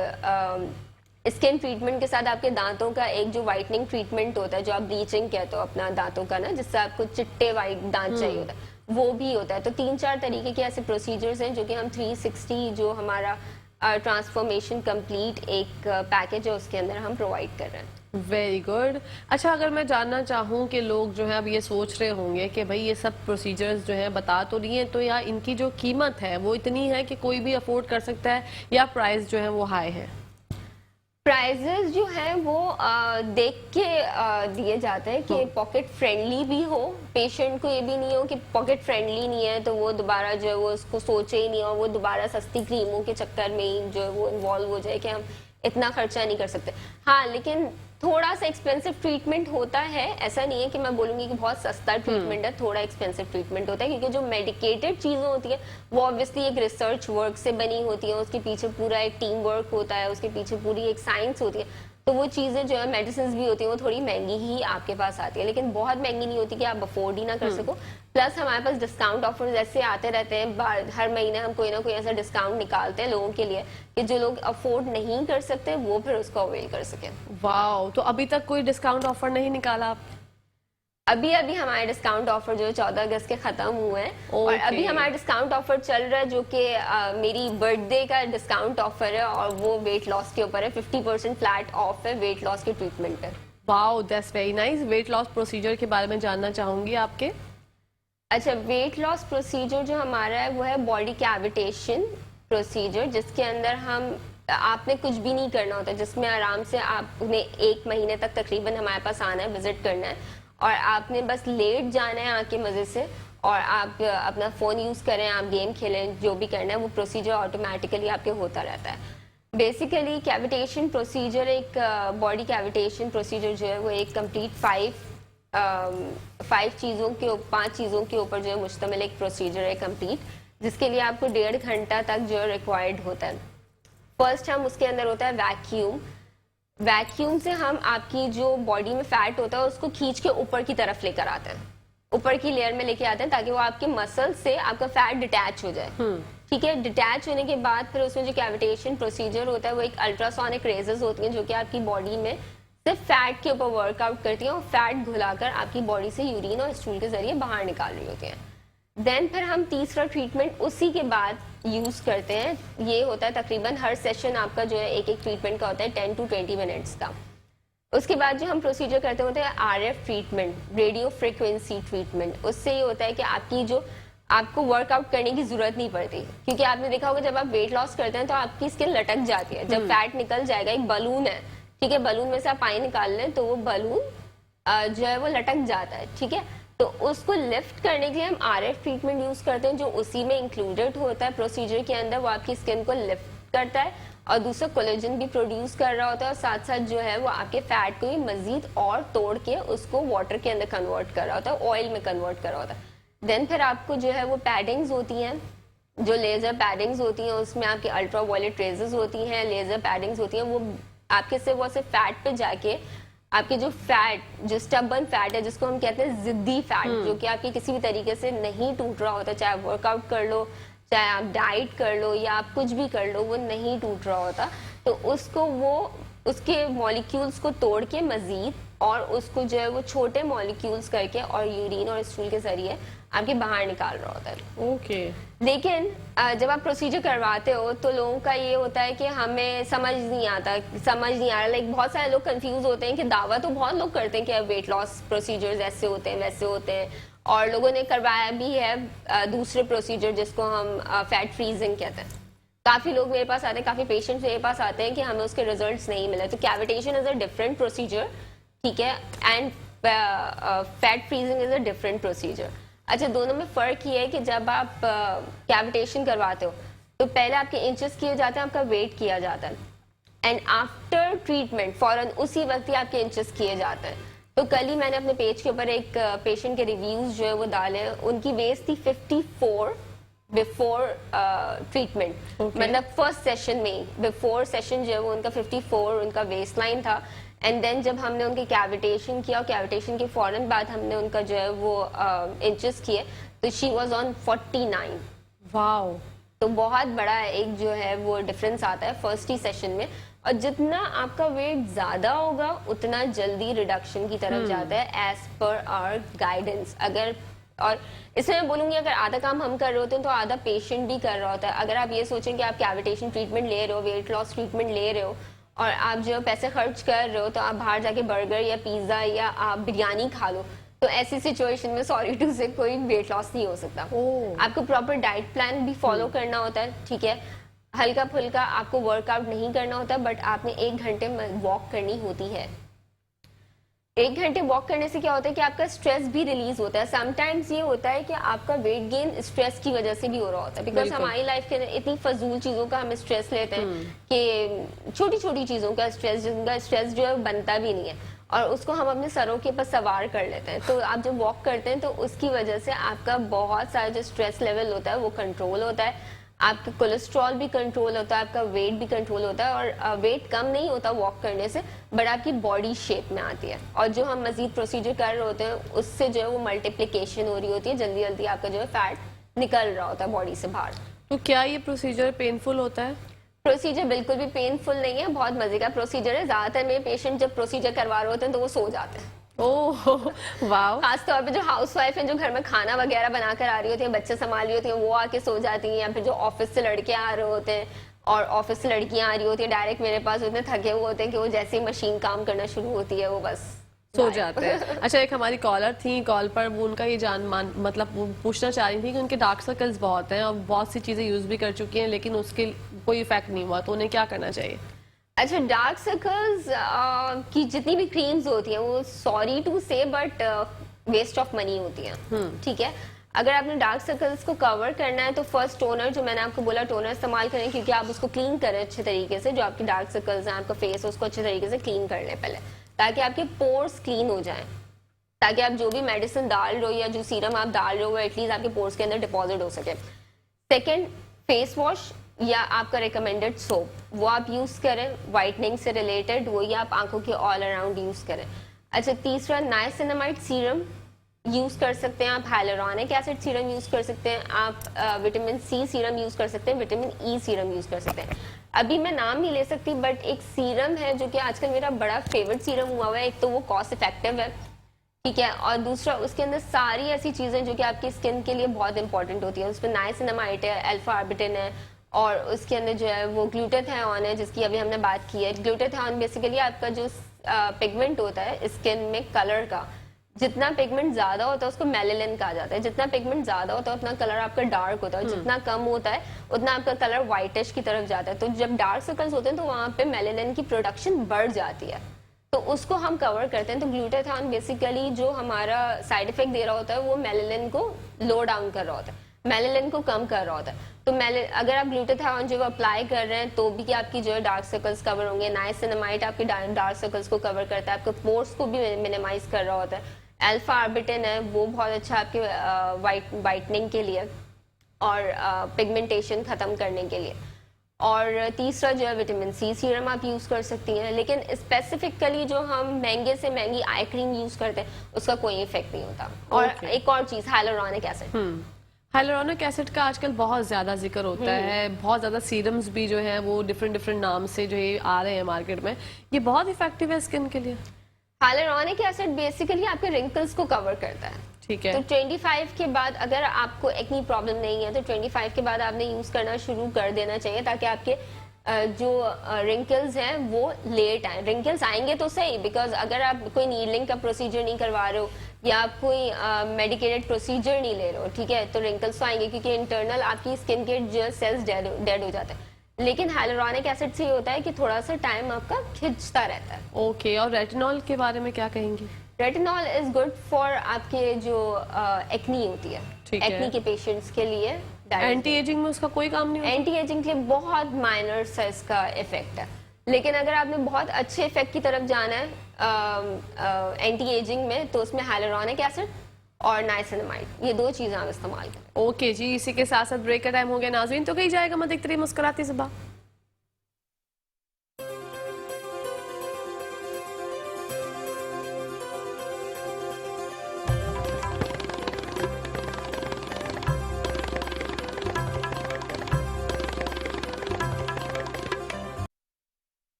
स्किन ट्रीटमेंट के साथ आपके दांतों का एक जो वाइटनिंग ट्रीटमेंट होता है, जो आप ब्लीचिंग कहते हो अपना दांतों का ना, जिससे आपको चिट्टे वाइट दांत चाहिए होता है, वो भी होता है। तो 3-4 तरीके के ऐसे प्रोसीजर्स हैं जो कि हम 360 जो हमारा ट्रांसफॉर्मेशन कंप्लीट एक पैकेज है उसके अंदर हम प्रोवाइड कर रहे हैं। Very good. अच्छा, अगर मैं जानना चाहूँ कि लोग जो है अब ये सोच रहे होंगे कि भाई ये सब प्रोसीजर्स जो है बता तो रही हैं, तो या इनकी जो कीमत है वो इतनी है कि कोई भी अफोर्ड कर सकता है, या प्राइस जो है वो हाई है? प्राइजेस जो है वो देख के दिए जाते हैं कि पॉकेट फ्रेंडली भी हो, पेशेंट को ये भी नहीं हो कि पॉकेट फ्रेंडली नहीं है तो वो दोबारा जो है वो उसको सोचे ही नहीं, और वो दोबारा सस्ती क्रीमों के चक्कर में ही जो है वो इन्वॉल्व हो जाए कि हम इतना खर्चा नहीं कर सकते। हाँ, लेकिन थोड़ा सा एक्सपेंसिव ट्रीटमेंट होता है, ऐसा नहीं है कि मैं बोलूंगी कि बहुत सस्ता ट्रीटमेंट है, थोड़ा एक्सपेंसिव ट्रीटमेंट होता है, क्योंकि जो मेडिकेटेड चीजें होती है वो ऑब्वियसली एक रिसर्च वर्क से बनी होती है, उसके पीछे पूरा एक टीम वर्क होता है, उसके पीछे पूरी एक साइंस होती है। तो वो चीजें जो है मेडिसिन भी होती है वो थोड़ी महंगी ही आपके पास आती है, लेकिन बहुत महंगी नहीं होती कि आप अफोर्ड ही ना कर सको। प्लस हमारे पास डिस्काउंट ऑफर्स ऐसे आते रहते हैं, हर महीने हम कोई ना कोई ऐसा डिस्काउंट निकालते हैं लोगों के लिए कि जो लोग अफोर्ड नहीं कर सकते वो फिर उसको अवेल कर सके। वाओ, तो अभी तक कोई डिस्काउंट ऑफर नहीं निकाला आप? अभी हमारे डिस्काउंट ऑफर जो 14 अगस्त के खत्म हुए हैं, और अभी हमारा डिस्काउंट ऑफर चल रहा है जो कि मेरी बर्थडे का डिस्काउंट ऑफर है, और वो वेट लॉस के ऊपर है, 50% फ्लैट ऑफ है वेट लॉस के ट्रीटमेंट पे। Wow, that's very nice. Weight loss procedure के बारे में जानना चाहूंगी आपके। अच्छा, वेट लॉस प्रोसीजर जो हमारा है वो है बॉडी कैविटेशन प्रोसीजर, जिसके अंदर हम आपने कुछ भी नहीं करना होता, जिसमें आराम से आपने 1 महीने तक तकरीबन हमारे पास आना है, विजिट करना है, और आपने बस लेट जाना है आके मजे से, और आप अपना फोन यूज करें, आप गेम खेलें, जो भी करना है वो प्रोसीजर ऑटोमेटिकली आपके होता रहता है। बेसिकली कैविटेशन प्रोसीजर एक बॉडी कैविटेशन प्रोसीजर जो है वो एक कंप्लीट 5 चीज़ों के ऊपर जो है मुश्तमिल एक प्रोसीजर है कंप्लीट, जिसके लिए आपको 1.5 घंटा तक जो है रिक्वायर्ड होता है। फर्स्ट हम उसके अंदर होता है वैक्यूम। वैक्यूम से हम आपकी जो बॉडी में फैट होता है उसको खींच के ऊपर की तरफ लेकर आते हैं, ऊपर की लेयर में लेके आते हैं, ताकि वो आपके मसल से आपका फैट डिटैच हो जाए। ठीक है, डिटैच होने के बाद फिर उसमें जो कैविटेशन प्रोसीजर होता है वो एक अल्ट्रासोनिक रेजेस होती हैं जो कि आपकी बॉडी में सिर्फ फैट के ऊपर वर्कआउट करती हैं और फैट घुलाकर आपकी बॉडी से यूरिन और स्टूल के जरिए बाहर निकाल रही होती हैं। देन फिर हम तीसरा ट्रीटमेंट उसी के बाद यूज करते हैं। ये होता है तकरीबन हर सेशन आपका जो है एक ट्रीटमेंट का होता है 10 to 20 मिनट्स का। उसके बाद जो हम प्रोसीजर करते होते हैं RF treatment, radio frequency treatment. उससे ये होता है कि आपकी जो आपको वर्कआउट करने की जरूरत नहीं पड़ती, क्योंकि आपने देखा होगा जब आप वेट लॉस करते हैं तो आपकी स्किन लटक जाती है। जब फैट निकल जाएगा, एक बलून है, ठीक है, बलून में से आप पानी निकाल लें तो वो बलून जो है वो लटक जाता है। ठीक है, तो उसको लिफ्ट करने के लिए हम RF ट्रीटमेंट यूज करते हैं, जो उसी में इंक्लूडेड होता है प्रोसीजर के अंदर। वो आपकी स्किन को लिफ्ट करता है और दूसरा कोलेजन भी प्रोड्यूस कर रहा होता है, और साथ साथ जो है वो आपके फैट को भी मजीद और तोड़ के उसको वाटर के अंदर कन्वर्ट कर रहा होता है, ऑयल में कन्वर्ट कर रहा होता है। देन फिर आपको जो है वो पैडिंग्स होती हैं, जो लेजर पैडिंग्स होती हैं, उसमें आपकी अल्ट्रा वायलेट रेजेस होती हैं, लेजर पैडिंग्स होती हैं। वो आपके से वो सिर्फ फैट पे जाके आपके जो फैट, जो स्टबर्न फैट है, जिसको हम कहते हैं जिद्दी फैट, जो कि आपके किसी भी तरीके से नहीं टूट रहा होता, चाहे आप वर्कआउट कर लो, चाहे आप डाइट कर लो, या आप कुछ भी कर लो, वो नहीं टूट रहा होता। तो उसको वो उसके मॉलिक्यूल्स को तोड़ के मजीद और उसको जो है वो छोटे मॉलिक्यूल्स करके और यूरिन और स्टूल के जरिए आपके बाहर निकाल रहा होता है। ओके। लेकिन जब आप प्रोसीजर करवाते हो तो लोगों का ये होता है कि हमें समझ नहीं आ रहा। लाइक बहुत सारे लोग कंफ्यूज होते हैं कि दावा तो बहुत लोग करते हैं कि वेट लॉस प्रोसीजर्स ऐसे होते हैं वैसे होते हैं, और लोगों ने करवाया भी है दूसरे प्रोसीजर जिसको हम फैट फ्रीजिंग कहते हैं। काफी लोग मेरे पास आते हैं, काफी पेशेंट्स मेरे पास आते हैं कि हमें उसके रिजल्ट्स नहीं मिले। तो cavitation is a different procedure, ठीक है, and fat freezing is a different procedure. अच्छा, दोनों में फर्क ये है कि जब आप कैविटेशन करवाते हो तो पहले आपके इंचेस किए जाते हैं, आपका वेट किया जाता है, एंड आफ्टर ट्रीटमेंट फौरन उसी वक्त ही आपके इंचेस किए जाते हैं। तो कल ही मैंने अपने पेज के ऊपर एक पेशेंट के रिव्यूज जो है वो डाले। उनकी वेट थी 54 बिफोर ट्रीटमेंट, मतलब फर्स्ट सेशन में, बिफोर सेशन जो है वो उनका 54 उनका वेस्ट लाइन था। एंड देन जब हमने उनके कैविटेशन किया और कैविटेशन के फौरन बाद हमने उनका जो है वो इंचेस किए, तो शी वाज ऑन 49। वाओ। तो बहुत बड़ा एक जो है वो डिफरेंस आता है फर्स्ट ही सेशन में। और जितना आपका वेट ज्यादा होगा उतना जल्दी रिडक्शन की तरफ जाता है एज पर आवर गाइडेंस। अगर, और इसमें मैं बोलूंगी, अगर आधा काम हम कर रहे होते हैं तो आधा पेशेंट भी कर रहा होता है। अगर आप ये सोचें कि आप कैविटेशन ट्रीटमेंट ले रहे हो, वेट लॉस ट्रीटमेंट ले रहे हो, और आप जो पैसे खर्च कर रहे हो, तो आप बाहर जाके बर्गर या पिज्जा या आप बिरयानी खा लो, तो ऐसी सिचुएशन में सॉरी टू से कोई वेट लॉस नहीं हो सकता। आपको प्रॉपर डाइट प्लान भी फॉलो करना होता है, ठीक है, हल्का फुल्का आपको वर्कआउट नहीं करना होता, बट आपने 1 घंटे वॉक करनी होती है। 1 घंटे वॉक करने से क्या होता है कि आपका स्ट्रेस भी रिलीज होता है। समटाइम्स ये होता है कि आपका वेट गेन स्ट्रेस की वजह से भी हो रहा होता है, बिकॉज हमारी लाइफ के अंदर इतनी फजूल चीजों का हम स्ट्रेस लेते हैं कि छोटी छोटी चीजों का स्ट्रेस, जिनका स्ट्रेस जो है बनता भी नहीं है, और उसको हम अपने सरों के ऊपर सवार कर लेते हैं। तो आप जब वॉक करते हैं तो उसकी वजह से आपका बहुत सारा जो स्ट्रेस लेवल होता है वो कंट्रोल होता है, आपका कोलेस्ट्रॉल भी कंट्रोल होता है, आपका वेट भी कंट्रोल होता है, और वेट कम नहीं होता वॉक करने से, बट आपकी बॉडी शेप में आती है। और जो हम मजीद प्रोसीजर कर रहे होते हैं उससे जो है वो मल्टीप्लिकेशन हो रही होती है, जल्दी जल्दी आपका जो है फैट निकल रहा होता है बॉडी से बाहर। तो क्या ये प्रोसीजर पेनफुल होता है? प्रोसीजर बिल्कुल भी पेनफुल नहीं है, बहुत मजे का प्रोसीजर है। ज्यादातर मेरे पेशेंट जब प्रोसीजर करवा रहे होते हैं तो वो सो जाते हैं। ओह वाह। खास तौर पे जो हाउस वाइफ है, जो घर में खाना वगैरह बनाकर आ रही होती है, बच्चे संभाल रही होती है, वो आके सो जाती हैं, या फिर जो ऑफिस से लड़के आ रहे होते हैं और ऑफिस से लड़कियां आ रही होती है डायरेक्ट मेरे पास, उतने थके हुए होते हैं कि वो जैसे ही मशीन काम करना शुरू होती है वो बस सो जाते हैं। अच्छा, एक हमारी कॉलर थी, कॉल पर वो उनका ये मतलब वो पूछना चाह रही थी कि उनके डार्क सर्कल्स बहुत हैं और बहुत सी चीजें यूज भी कर चुकी हैं लेकिन उसके कोई इफेक्ट नहीं हुआ, तो उन्हें क्या करना चाहिए? अच्छा, डार्क सर्कल्स की जितनी भी क्रीम्स होती हैं वो सॉरी टू से बट वेस्ट ऑफ मनी होती हैं, ठीक है। अगर आपने डार्क सर्कल्स को कवर करना है तो फर्स्ट टोनर, जो मैंने आपको बोला टोनर इस्तेमाल करें, क्योंकि आप उसको क्लीन करें अच्छे तरीके से, जो आपके डार्क सर्कल्स हैं आपका फेस उसको अच्छे तरीके से क्लीन कर लें पहले, ताकि आपके पोर्स क्लीन हो जाएं, ताकि आप जो भी मेडिसिन डाल रहे हो या जो सीरम आप डाल रहे हो वो एटलीस्ट आपके पोर्स के अंदर डिपॉजिट हो सके। सेकेंड, फेस वॉश या आपका रिकमेंडेड सोप वो आप यूज करें, वाइटनिंग से रिलेटेड, वही आप आंखों के ऑल अराउंड यूज करें। अच्छा, तीसरा, नाइसिनामाइड सीरम यूज कर सकते हैं आप, हाइलुरोनिक एसिड सीरम यूज कर सकते हैं आप, विटामिन सी सीरम यूज कर सकते हैं, विटामिन ई सीरम यूज कर सकते हैं। अभी मैं नाम नहीं ले सकती बट एक सीरम है जो कि आजकल मेरा बड़ा फेवरेट सीरम हुआ हुआ है। एक तो वो कॉस्ट इफेक्टिव है, ठीक है, और दूसरा उसके अंदर सारी ऐसी चीजें जो कि आपकी स्किन के लिए बहुत इंपॉर्टेंट होती है। उसमें नाइसिनामाइड है, अल्फा आर्बिटिन है, और उसके अंदर जो है वो ग्लूटाथियोन है जिसकी अभी हमने बात की है। ग्लूटाथियोन बेसिकली आपका जो पिगमेंट होता है स्किन में कलर का, जितना पिगमेंट ज्यादा होता है उसको मेलानिन कहा जाता है। जितना पिगमेंट ज्यादा होता है उतना कलर आपका डार्क होता है, जितना कम होता है उतना आपका कलर व्हाइटिश की तरफ जाता है। तो जब डार्क सर्कल्स होते हैं तो वहां पे मेलानिन की प्रोडक्शन बढ़ जाती है, तो उसको हम कवर करते हैं। तो ग्लूटाथियोन बेसिकली जो हमारा साइड इफेक्ट दे रहा होता है वो मेलानिन को लो डाउन कर रहा होता है, मेलानिन को कम कर रहा होता है। तो अगर आप ग्लूटाथियोन जो अप्लाई कर रहे हैं तो भी आपकी जो है डार्क सर्कल्स कवर होंगे। नाइसिनामाइड आपके डार्क सर्कल्स को कवर करता है, आपके पोर्स को भी मिनिमाइज कर रहा होता है। अल्फा आर्बिटिन है वो बहुत अच्छा आपके वाइटनिंग के लिए और पिगमेंटेशन खत्म करने के लिए। और तीसरा जो है विटामिन सी सीरम आप यूज कर सकती हैं, लेकिन स्पेसिफिकली जो हम महंगे से महंगी आई क्रीम यूज करते हैं उसका कोई इफेक्ट नहीं होता। और एक और चीज, हाइलुरोनिक एसिड। हाइलुरोनिक एसिड का आजकल बहुत ज्यादा जिक्र होता है, बहुत ज्यादा सीरम्स भी जो है वो डिफरेंट डिफरेंट नाम से जो है आ रहे हैं मार्केट में। ये बहुत इफेक्टिव है स्किन के लिए? हाइलुरोनिक एसिड बेसिकली आपके रिंकल्स को कवर करता है, ठीक है। तो 25 के बाद अगर आपको एक्नी प्रॉब्लम नहीं है तो 25 के बाद आपने यूज करना शुरू कर देना चाहिए, ताकि आपके जो रिंकल्स हैं वो लेट आए। रिंकल्स आएंगे तो सही, बिकॉज अगर आप कोई नीडलिंग का प्रोसीजर नहीं करवा रहे हो या आप कोई मेडिकेटेड प्रोसीजर नहीं ले रहे हो, ठीक है, तो रिंकल्स तो आएंगे क्योंकि इंटरनल आपकी स्किन के जो सेल्स डेड हो जाते हैं। लेकिन हाइलुरोनिक एसिड से ये होता है कि थोड़ा सा टाइम आपका खिंचता रहता है। ओके, और रेटिनॉल के बारे में क्या कहेंगी? रेटिनॉल इज गुड फॉर आपके जो एक्नी होती है, ठीक है। एक्नी के पेशेंट्स के लिए। एंटी एजिंग में उसका कोई काम नहीं होता? एंटी एजिंग के लिए बहुत माइनर सा इसका इफेक्ट है, लेकिन अगर आपने बहुत अच्छे इफेक्ट की तरफ जाना है एंटी एजिंग में तो उसमें हाइलुरोनिक एसिड और नाइसिनामाइड, ये 2 चीजें आप इस्तेमाल करें। ओके जी, इसी के साथ साथ ब्रेक का टाइम हो गया नाज़रीन, तो कहीं जाएगा मत, देखते रहिए मुस्कुराती सुबह।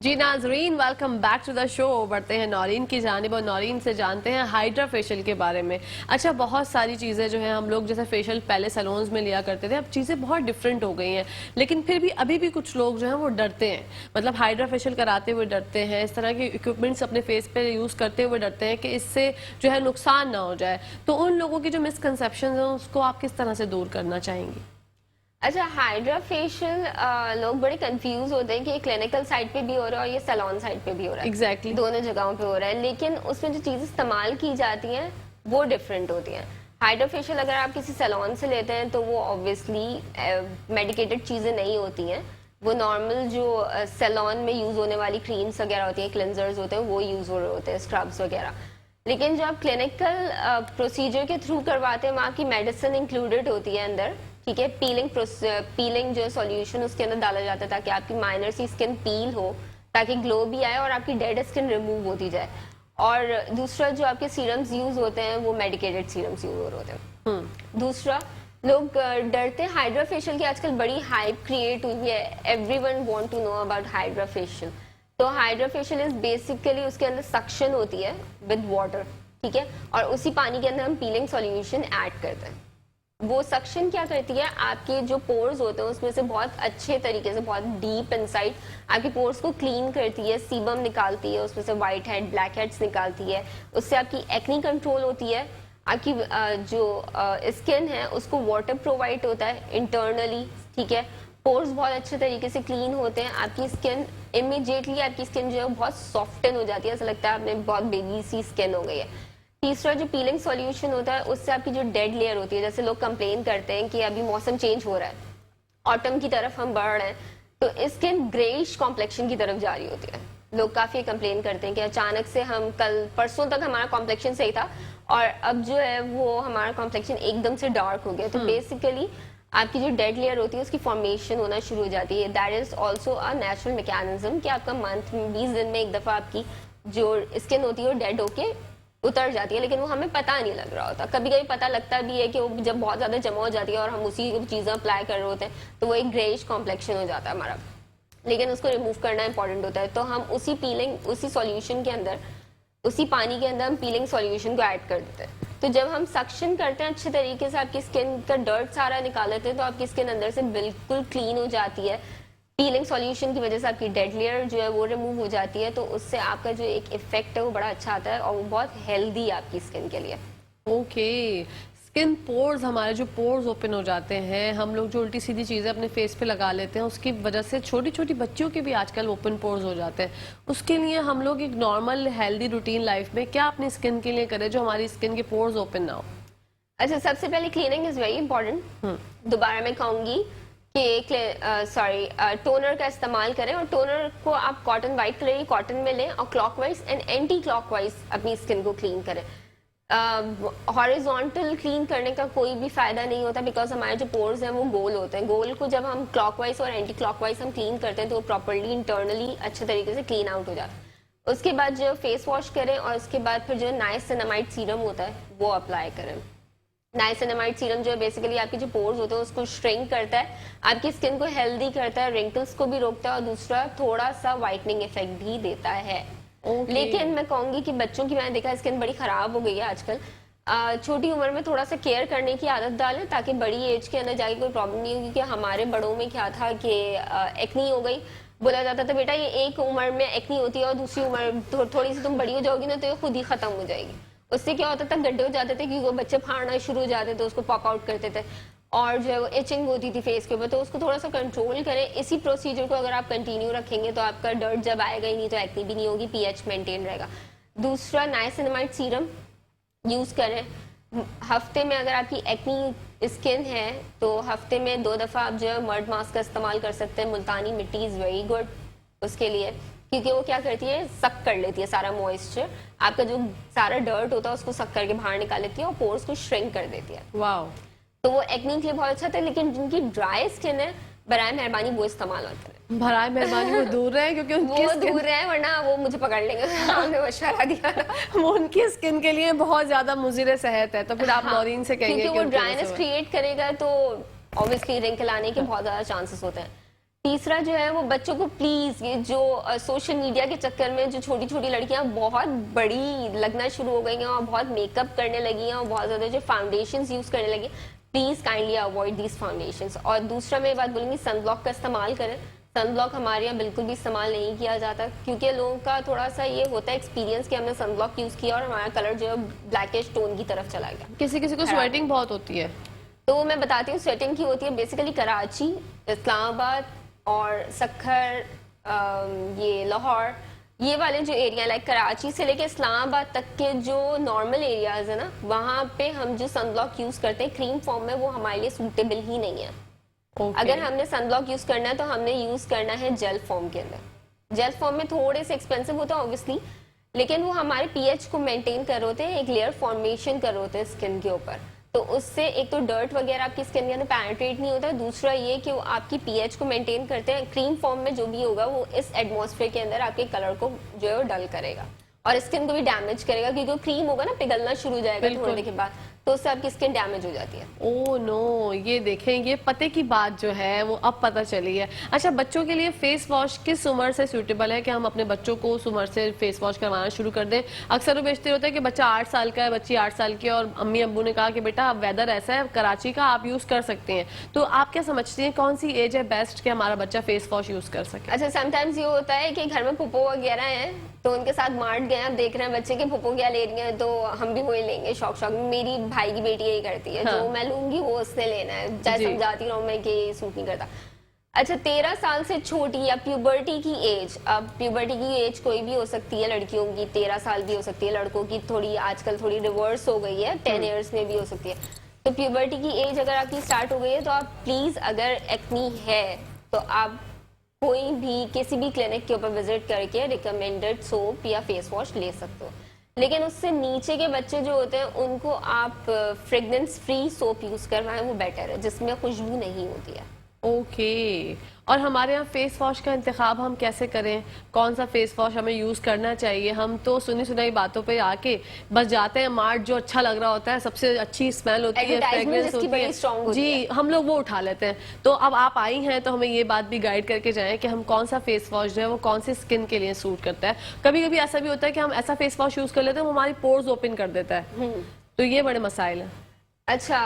जी नाजरीन, welcome back to the show. बढ़ते हैं नौरीन की जानिब और नौरीन से जानते हैं हाइड्रा फेशियल के बारे में। अच्छा, बहुत सारी चीज़ें जो हैं हम लोग जैसे फेशियल पहले सैलून्स में लिया करते थे, अब चीज़ें बहुत डिफरेंट हो गई हैं, लेकिन फिर भी अभी भी कुछ लोग जो हैं वो डरते हैं, मतलब हाइड्रा फेशियल कराते हुए डरते हैं, इस तरह के इक्विपमेंट्स अपने फेस पे यूज़ करते हुए डरते हैं कि इससे जो है नुकसान ना हो जाए। तो उन लोगों की जो मिसकंसेप्शन हैं उसको आप किस तरह से दूर करना चाहेंगी? अच्छा, हाइड्रा फेशियल लोग बड़े कंफ्यूज होते हैं कि ये क्लिनिकल साइड पे भी हो रहा है और ये सैलून साइड पे भी हो रहा है। एग्जैक्टली, दोनों जगहों पे हो रहा है, लेकिन उसमें जो चीज़ इस्तेमाल की जाती हैं वो डिफरेंट होती हैं। हाइड्रा फेशियल अगर आप किसी सैलून से लेते हैं तो वो ऑब्वियसली मेडिकेटेड चीज़ें नहीं होती हैं, वो नॉर्मल जो सैलून में यूज़ होने वाली क्रीम्स वगैरह होती हैं, क्लेंजर्स होते हैं, वो यूज़ हो रहे होते हैं, स्क्रब्स वगैरह। लेकिन जो आप क्लिनिकल प्रोसीजर के थ्रू करवाते हैं वहाँ की मेडिसिन इंक्लूडेड होती है अंदर, ठीक है। पीलिंग जो सॉल्यूशन उसके अंदर डाला जाता है ताकि आपकी माइनर सी स्किन पील हो, ताकि ग्लो भी आए और आपकी डेड स्किन रिमूव होती जाए। और दूसरा जो आपके सीरम्स यूज होते हैं वो मेडिकेटेड सीरम्स यूज हो रहे होते हैं। दूसरा, लोग डरते हैं हाइड्रा फेशियल की, आजकल बड़ी हाइप क्रिएट हुई है, everyone want to know about hydra facial. तो हाइड्रा फेशियल इज बेसिकली उसके अंदर सक्शन होती है विद वाटर, ठीक है, और उसी पानी के अंदर हम पीलिंग सॉल्यूशन ऐड करते हैं। वो सक्शन क्या करती है, आपके जो पोर्स होते हैं उसमें से बहुत अच्छे तरीके से, बहुत डीप इनसाइड आपके पोर्स को क्लीन करती है, सीबम निकालती है, उसमें से व्हाइट हेड ब्लैक हेड्स निकालती है, उससे आपकी एक्नी कंट्रोल होती है, आपकी जो स्किन है उसको वाटर प्रोवाइड होता है इंटरनली, ठीक है, पोर्स बहुत अच्छे तरीके से क्लीन होते हैं, आपकी स्किन इमीडिएटली आपकी स्किन जो है बहुत सॉफ्टन हो जाती है, ऐसा लगता है आपने बहुत बेबी सी स्किन हो गई है। तीसरा जो पीलिंग सॉल्यूशन होता है उससे आपकी जो डेड लेयर होती है, जैसे लोग कंप्लेन करते हैं कि अभी मौसम चेंज हो रहा है, ऑटम की तरफ हम बढ़ रहे हैं, तो स्किन ग्रेइश कॉम्प्लेक्शन की तरफ जा रही होती है। लोग काफी कंप्लेन करते हैं कि अचानक से हम कल परसों तक हमारा कॉम्प्लेक्शन सही था और अब जो है वो हमारा कॉम्प्लेक्शन एकदम से डार्क हो गया। तो बेसिकली आपकी जो डेड लेयर होती है उसकी फॉर्मेशन होना शुरू हो जाती है। That is also a natural mechanism कि आपका मंथ में 20 दिन में एक दफा आपकी जो स्किन होती है वो डेड होके उतर जाती है, लेकिन वो हमें पता नहीं लग रहा होता। कभी कभी पता लगता भी है कि वो जब बहुत ज्यादा जमा हो जाती है और हम उसी चीजें अप्लाई कर रहे होते हैं तो वो एक ग्रेइश कॉम्प्लेक्शन हो जाता है हमारा, लेकिन उसको रिमूव करना इंपॉर्टेंट होता है। तो हम उसी पीलिंग, उसी सॉल्यूशन के अंदर, उसी पानी के अंदर हम पीलिंग सॉल्यूशन को ऐड कर देते हैं। तो जब हम सक्शन करते हैं अच्छे तरीके से, आपकी स्किन का डर्ट सारा निकाल लेते हैं, तो आपकी स्किन अंदर से बिल्कुल क्लीन हो जाती है। पीलिंग सॉल्यूशन की वजह से आपकी डेड लेयर जो है वो रिमूव हो जाती है, तो उससे आपका जो एक इफेक्ट है वो बड़ा अच्छा आता है और वो बहुत हेल्दी है आपकी स्किन के लिए। ओके, स्किन पोर्स, हमारे जो पोर्स ओपन हो जाते हैं, हम लोग जो उल्टी सीधी चीज़ें अपने फेस पे लगा लेते हैं उसकी वजह से छोटी छोटी बच्चियों के भी आजकल ओपन पोर्स हो जाते हैं। उसके लिए हम लोग एक नॉर्मल हेल्दी रूटीन लाइफ में क्या अपनी स्किन के लिए करें जो हमारी स्किन के पोर्स ओपन ना हो? अच्छा, सबसे पहले क्लीनिंग इज वेरी इंपॉर्टेंट। दोबारा मैं कहूंगी कि टोनर का इस्तेमाल करें, और टोनर को आप कॉटन वाइट कलर की कॉटन में लें और क्लॉकवाइज एंड एंटी क्लॉकवाइज अपनी स्किन को क्लीन करें। हॉरिजॉन्टल क्लीन करने का कोई भी फायदा नहीं होता, बिकॉज हमारे जो पोर्स हैं वो गोल होते हैं। गोल को जब हम क्लॉकवाइज और एंटी क्लॉकवाइज हम क्लीन करते हैं तो वो प्रॉपरली इंटरनली अच्छे तरीके से क्लीन आउट हो जाता है। उसके बाद जो फेस वॉश करें और उसके बाद फिर जो नाइसिनामाइड सीरम होता है वो अप्लाई करें। नाइसिनामाइड सीरम जो है बेसिकली आपके जो पोर्स होते हैं उसको श्रिंक करता है, आपकी स्किन को हेल्दी करता है, रिंकल्स को भी रोकता है और दूसरा थोड़ा सा वाइटनिंग इफेक्ट भी देता है। लेकिन मैं कहूंगी कि बच्चों की, मैंने देखा स्किन बड़ी खराब हो गई है आजकल। छोटी उम्र में थोड़ा सा केयर करने की आदत डालें ताकि बड़ी एज के अंदर जाके कोई प्रॉब्लम नहीं हो, क्योंकि हमारे बड़ों में क्या था कि एक्नी हो गई, बोला जाता था बेटा ये एक उम्र में एक्नी होती है और दूसरी उम्र थोड़ी सी तुम बड़ी हो जाओगी ना तो ये खुद ही खत्म हो जाएगी। उससे क्या होता था, गड्ढे हो जाते थे क्योंकि वो बच्चे फाड़ना शुरू हो जाते थे, उसको पॉप आउट करते थे और जो है वो इचिंग होती थी फेस के ऊपर। तो उसको थोड़ा सा कंट्रोल करें। इसी प्रोसीजर को अगर आप कंटिन्यू रखेंगे तो आपका डर्ट जब आएगा ही नहीं तो एक्नी भी नहीं होगी, पीएच मेंटेन रहेगा। दूसरा, नाइसिनामाइड सीरम यूज करें। हफ्ते में अगर आपकी एक्नी स्किन है तो हफ्ते में 2 दफा आप जो है मर्ड मास्क का इस्तेमाल कर सकते हैं। मुल्तानी मिट्टी इज वेरी गुड उसके लिए, क्योंकि वो क्या करती है, सक कर लेती है सारा मॉइस्चर, आपका जो सारा डर्ट होता है उसको सक करके बाहर निकाल लेती है और पोर्स को श्रिंक कर देती है। वाओ, तो वो एक्नी के लिए बहुत अच्छा था। लेकिन जिनकी ड्राई स्किन है, बराए मेहरबानी वो इस्तेमाल मत करें। भराए मेहरबानी वो दूर रहे क्योंकि उनकी वो skin- दूर है वरना वो मुझे पकड़ लेंगे। हमने मशवरा दिया था। वो उनकी स्किन के लिए बहुत ज्यादा मुजीर सेहत है, तो फिर आप नौरीन से कहेंगे क्योंकि वो उनकी वजह ड्राइनेस से क्रिएट करेगा तो ऑब्वियसली रिंकल आने के बहुत ज्यादा चांसेस होते हैं। तीसरा जो है वो बच्चों को प्लीज, ये जो सोशल मीडिया के चक्कर में जो छोटी छोटी लड़कियां बहुत बड़ी लगना शुरू हो गई हैं और बहुत मेकअप करने लगी हैं और बहुत ज्यादा जो फाउंडेशन यूज करने लगी, please kindly avoid these foundations. और दूसरा मैं ये बात बोलूंगी, सनब्लॉक का इस्तेमाल करें। सनब्लॉक हमारे यहाँ बिल्कुल भी इस्तेमाल नहीं किया जाता क्योंकि लोगों का थोड़ा सा ये होता है एक्सपीरियंस कि हमने सनब्लॉक यूज किया और हमारा कलर जो है ब्लैकिश टोन की तरफ चला गया। किसी किसी को स्वेटिंग बहुत होती है, तो मैं बताती हूँ स्वेटिंग की होती है बेसिकली कराची, इस्लामाबाद और सक्खर, ये लाहौर, ये वाले जो एरिया लाइक कराची से लेके इस्लामाबाद तक के जो नॉर्मल एरियाज है ना, वहाँ पे हम जो सनब्लॉक यूज करते हैं क्रीम फॉर्म में, वो हमारे लिए सूटेबल ही नहीं है। अगर हमने सनब्लॉक यूज करना है तो हमने यूज करना है जेल फॉर्म के अंदर। जेल फॉर्म में थोड़े से एक्सपेंसिव होता है ऑब्वियसली, लेकिन वो हमारे पीएच को मेंटेन कर होते हैं, एक लेयर फॉर्मेशन कर होते हैं स्किन के ऊपर। तो उससे एक तो डर्ट वगैरह आपकी स्किन के अंदर पेनिट्रेट नहीं होता है, दूसरा ये कि वो आपकी पीएच को मेंटेन करते हैं। क्रीम फॉर्म में जो भी होगा वो इस एटमॉस्फेयर के अंदर आपके कलर को जो है वो डल करेगा। और स्किन को भी डैमेज करेगा, क्योंकि क्रीम होगा ना पिघलना शुरू हो जाएगा बिल्कुल। थोड़े के बाद, तो उससे आपकी स्किन डैमेज हो जाती है। ओ नो, ये देखें, ये पते की बात जो है वो अब पता चली है। अच्छा, बच्चों के लिए फेस वॉश किस उम्र से सूटेबल है कि हम अपने बच्चों को उस उम्र से फेस वॉश करवाना शुरू कर दें? अक्सर वो बेचते होते हैं कि बच्चा 8 साल का है, बच्ची 8 साल की है, और अम्मी अब्बू ने कहा कि बेटा अब वेदर ऐसा है कराची का, आप यूज कर सकते हैं। तो आप क्या समझती हैं कौन सी एज है बेस्ट कि हमारा बच्चा फेस वॉश यूज कर सके? अच्छा, समटाइम्स ये होता है कि घर में पुप्पो वगैरह हैं, तो उनके साथ मार्ट गए, आप देख रहे हैं बच्चे के पुप्पो क्या ले रही हैं, तो हम भी वही लेंगे शौक शौक। मेरी भाई की बेटी यही करती है, हाँ। जो मैं लूंगी वो उसने लेना है, चाहे जी। समझाती रहूं मैं कि ये सूट नहीं करता। अच्छा, 13 साल से छोटी या प्यूबर्टी की एज, अब प्यूबर्टी की एज कोई भी हो सकती है, लड़कियों की 13 साल भी हो सकती है, लड़कों की थोड़ी आजकल थोड़ी रिवर्स हो गई है, 10 ईयर्स में भी हो सकती है। तो प्यूबर्टी की एज अगर आपकी स्टार्ट हो गई है, तो आप प्लीज, अगर एक्नी है तो आप कोई भी किसी भी क्लिनिक के ऊपर विजिट करके रिकमेंडेड सोप या फेस वॉश ले सकते हो। लेकिन उससे नीचे के बच्चे जो होते हैं उनको आप फ्रेग्रेंस फ्री सोप यूज करवाएं, वो बेटर है, जिसमें खुशबू नहीं होती है। ओके। और हमारे यहाँ फेस वॉश का इंतखाब हम कैसे करें? कौन सा फेस वॉश हमें यूज करना चाहिए? हम तो सुनी सुनाई बातों पे आके बस जाते हैं मार्ट, जो अच्छा लग रहा होता है, सबसे अच्छी स्मेल होती है, Advertisement फ्रेग्रेंस जिसकी होती बड़ी है, strong होती जी, है। हम लोग वो उठा लेते हैं। तो अब आप आई हैं तो हमें ये बात भी गाइड करके जाएं कि हम कौन सा फेस वॉश जो है वो कौन सी स्किन के लिए सूट करता है। कभी कभी ऐसा भी होता है कि हम ऐसा फेस वॉश यूज कर लेते हैं वो हमारी पोर्स ओपन कर देता है, तो ये बड़े मसाइल हैं। अच्छा,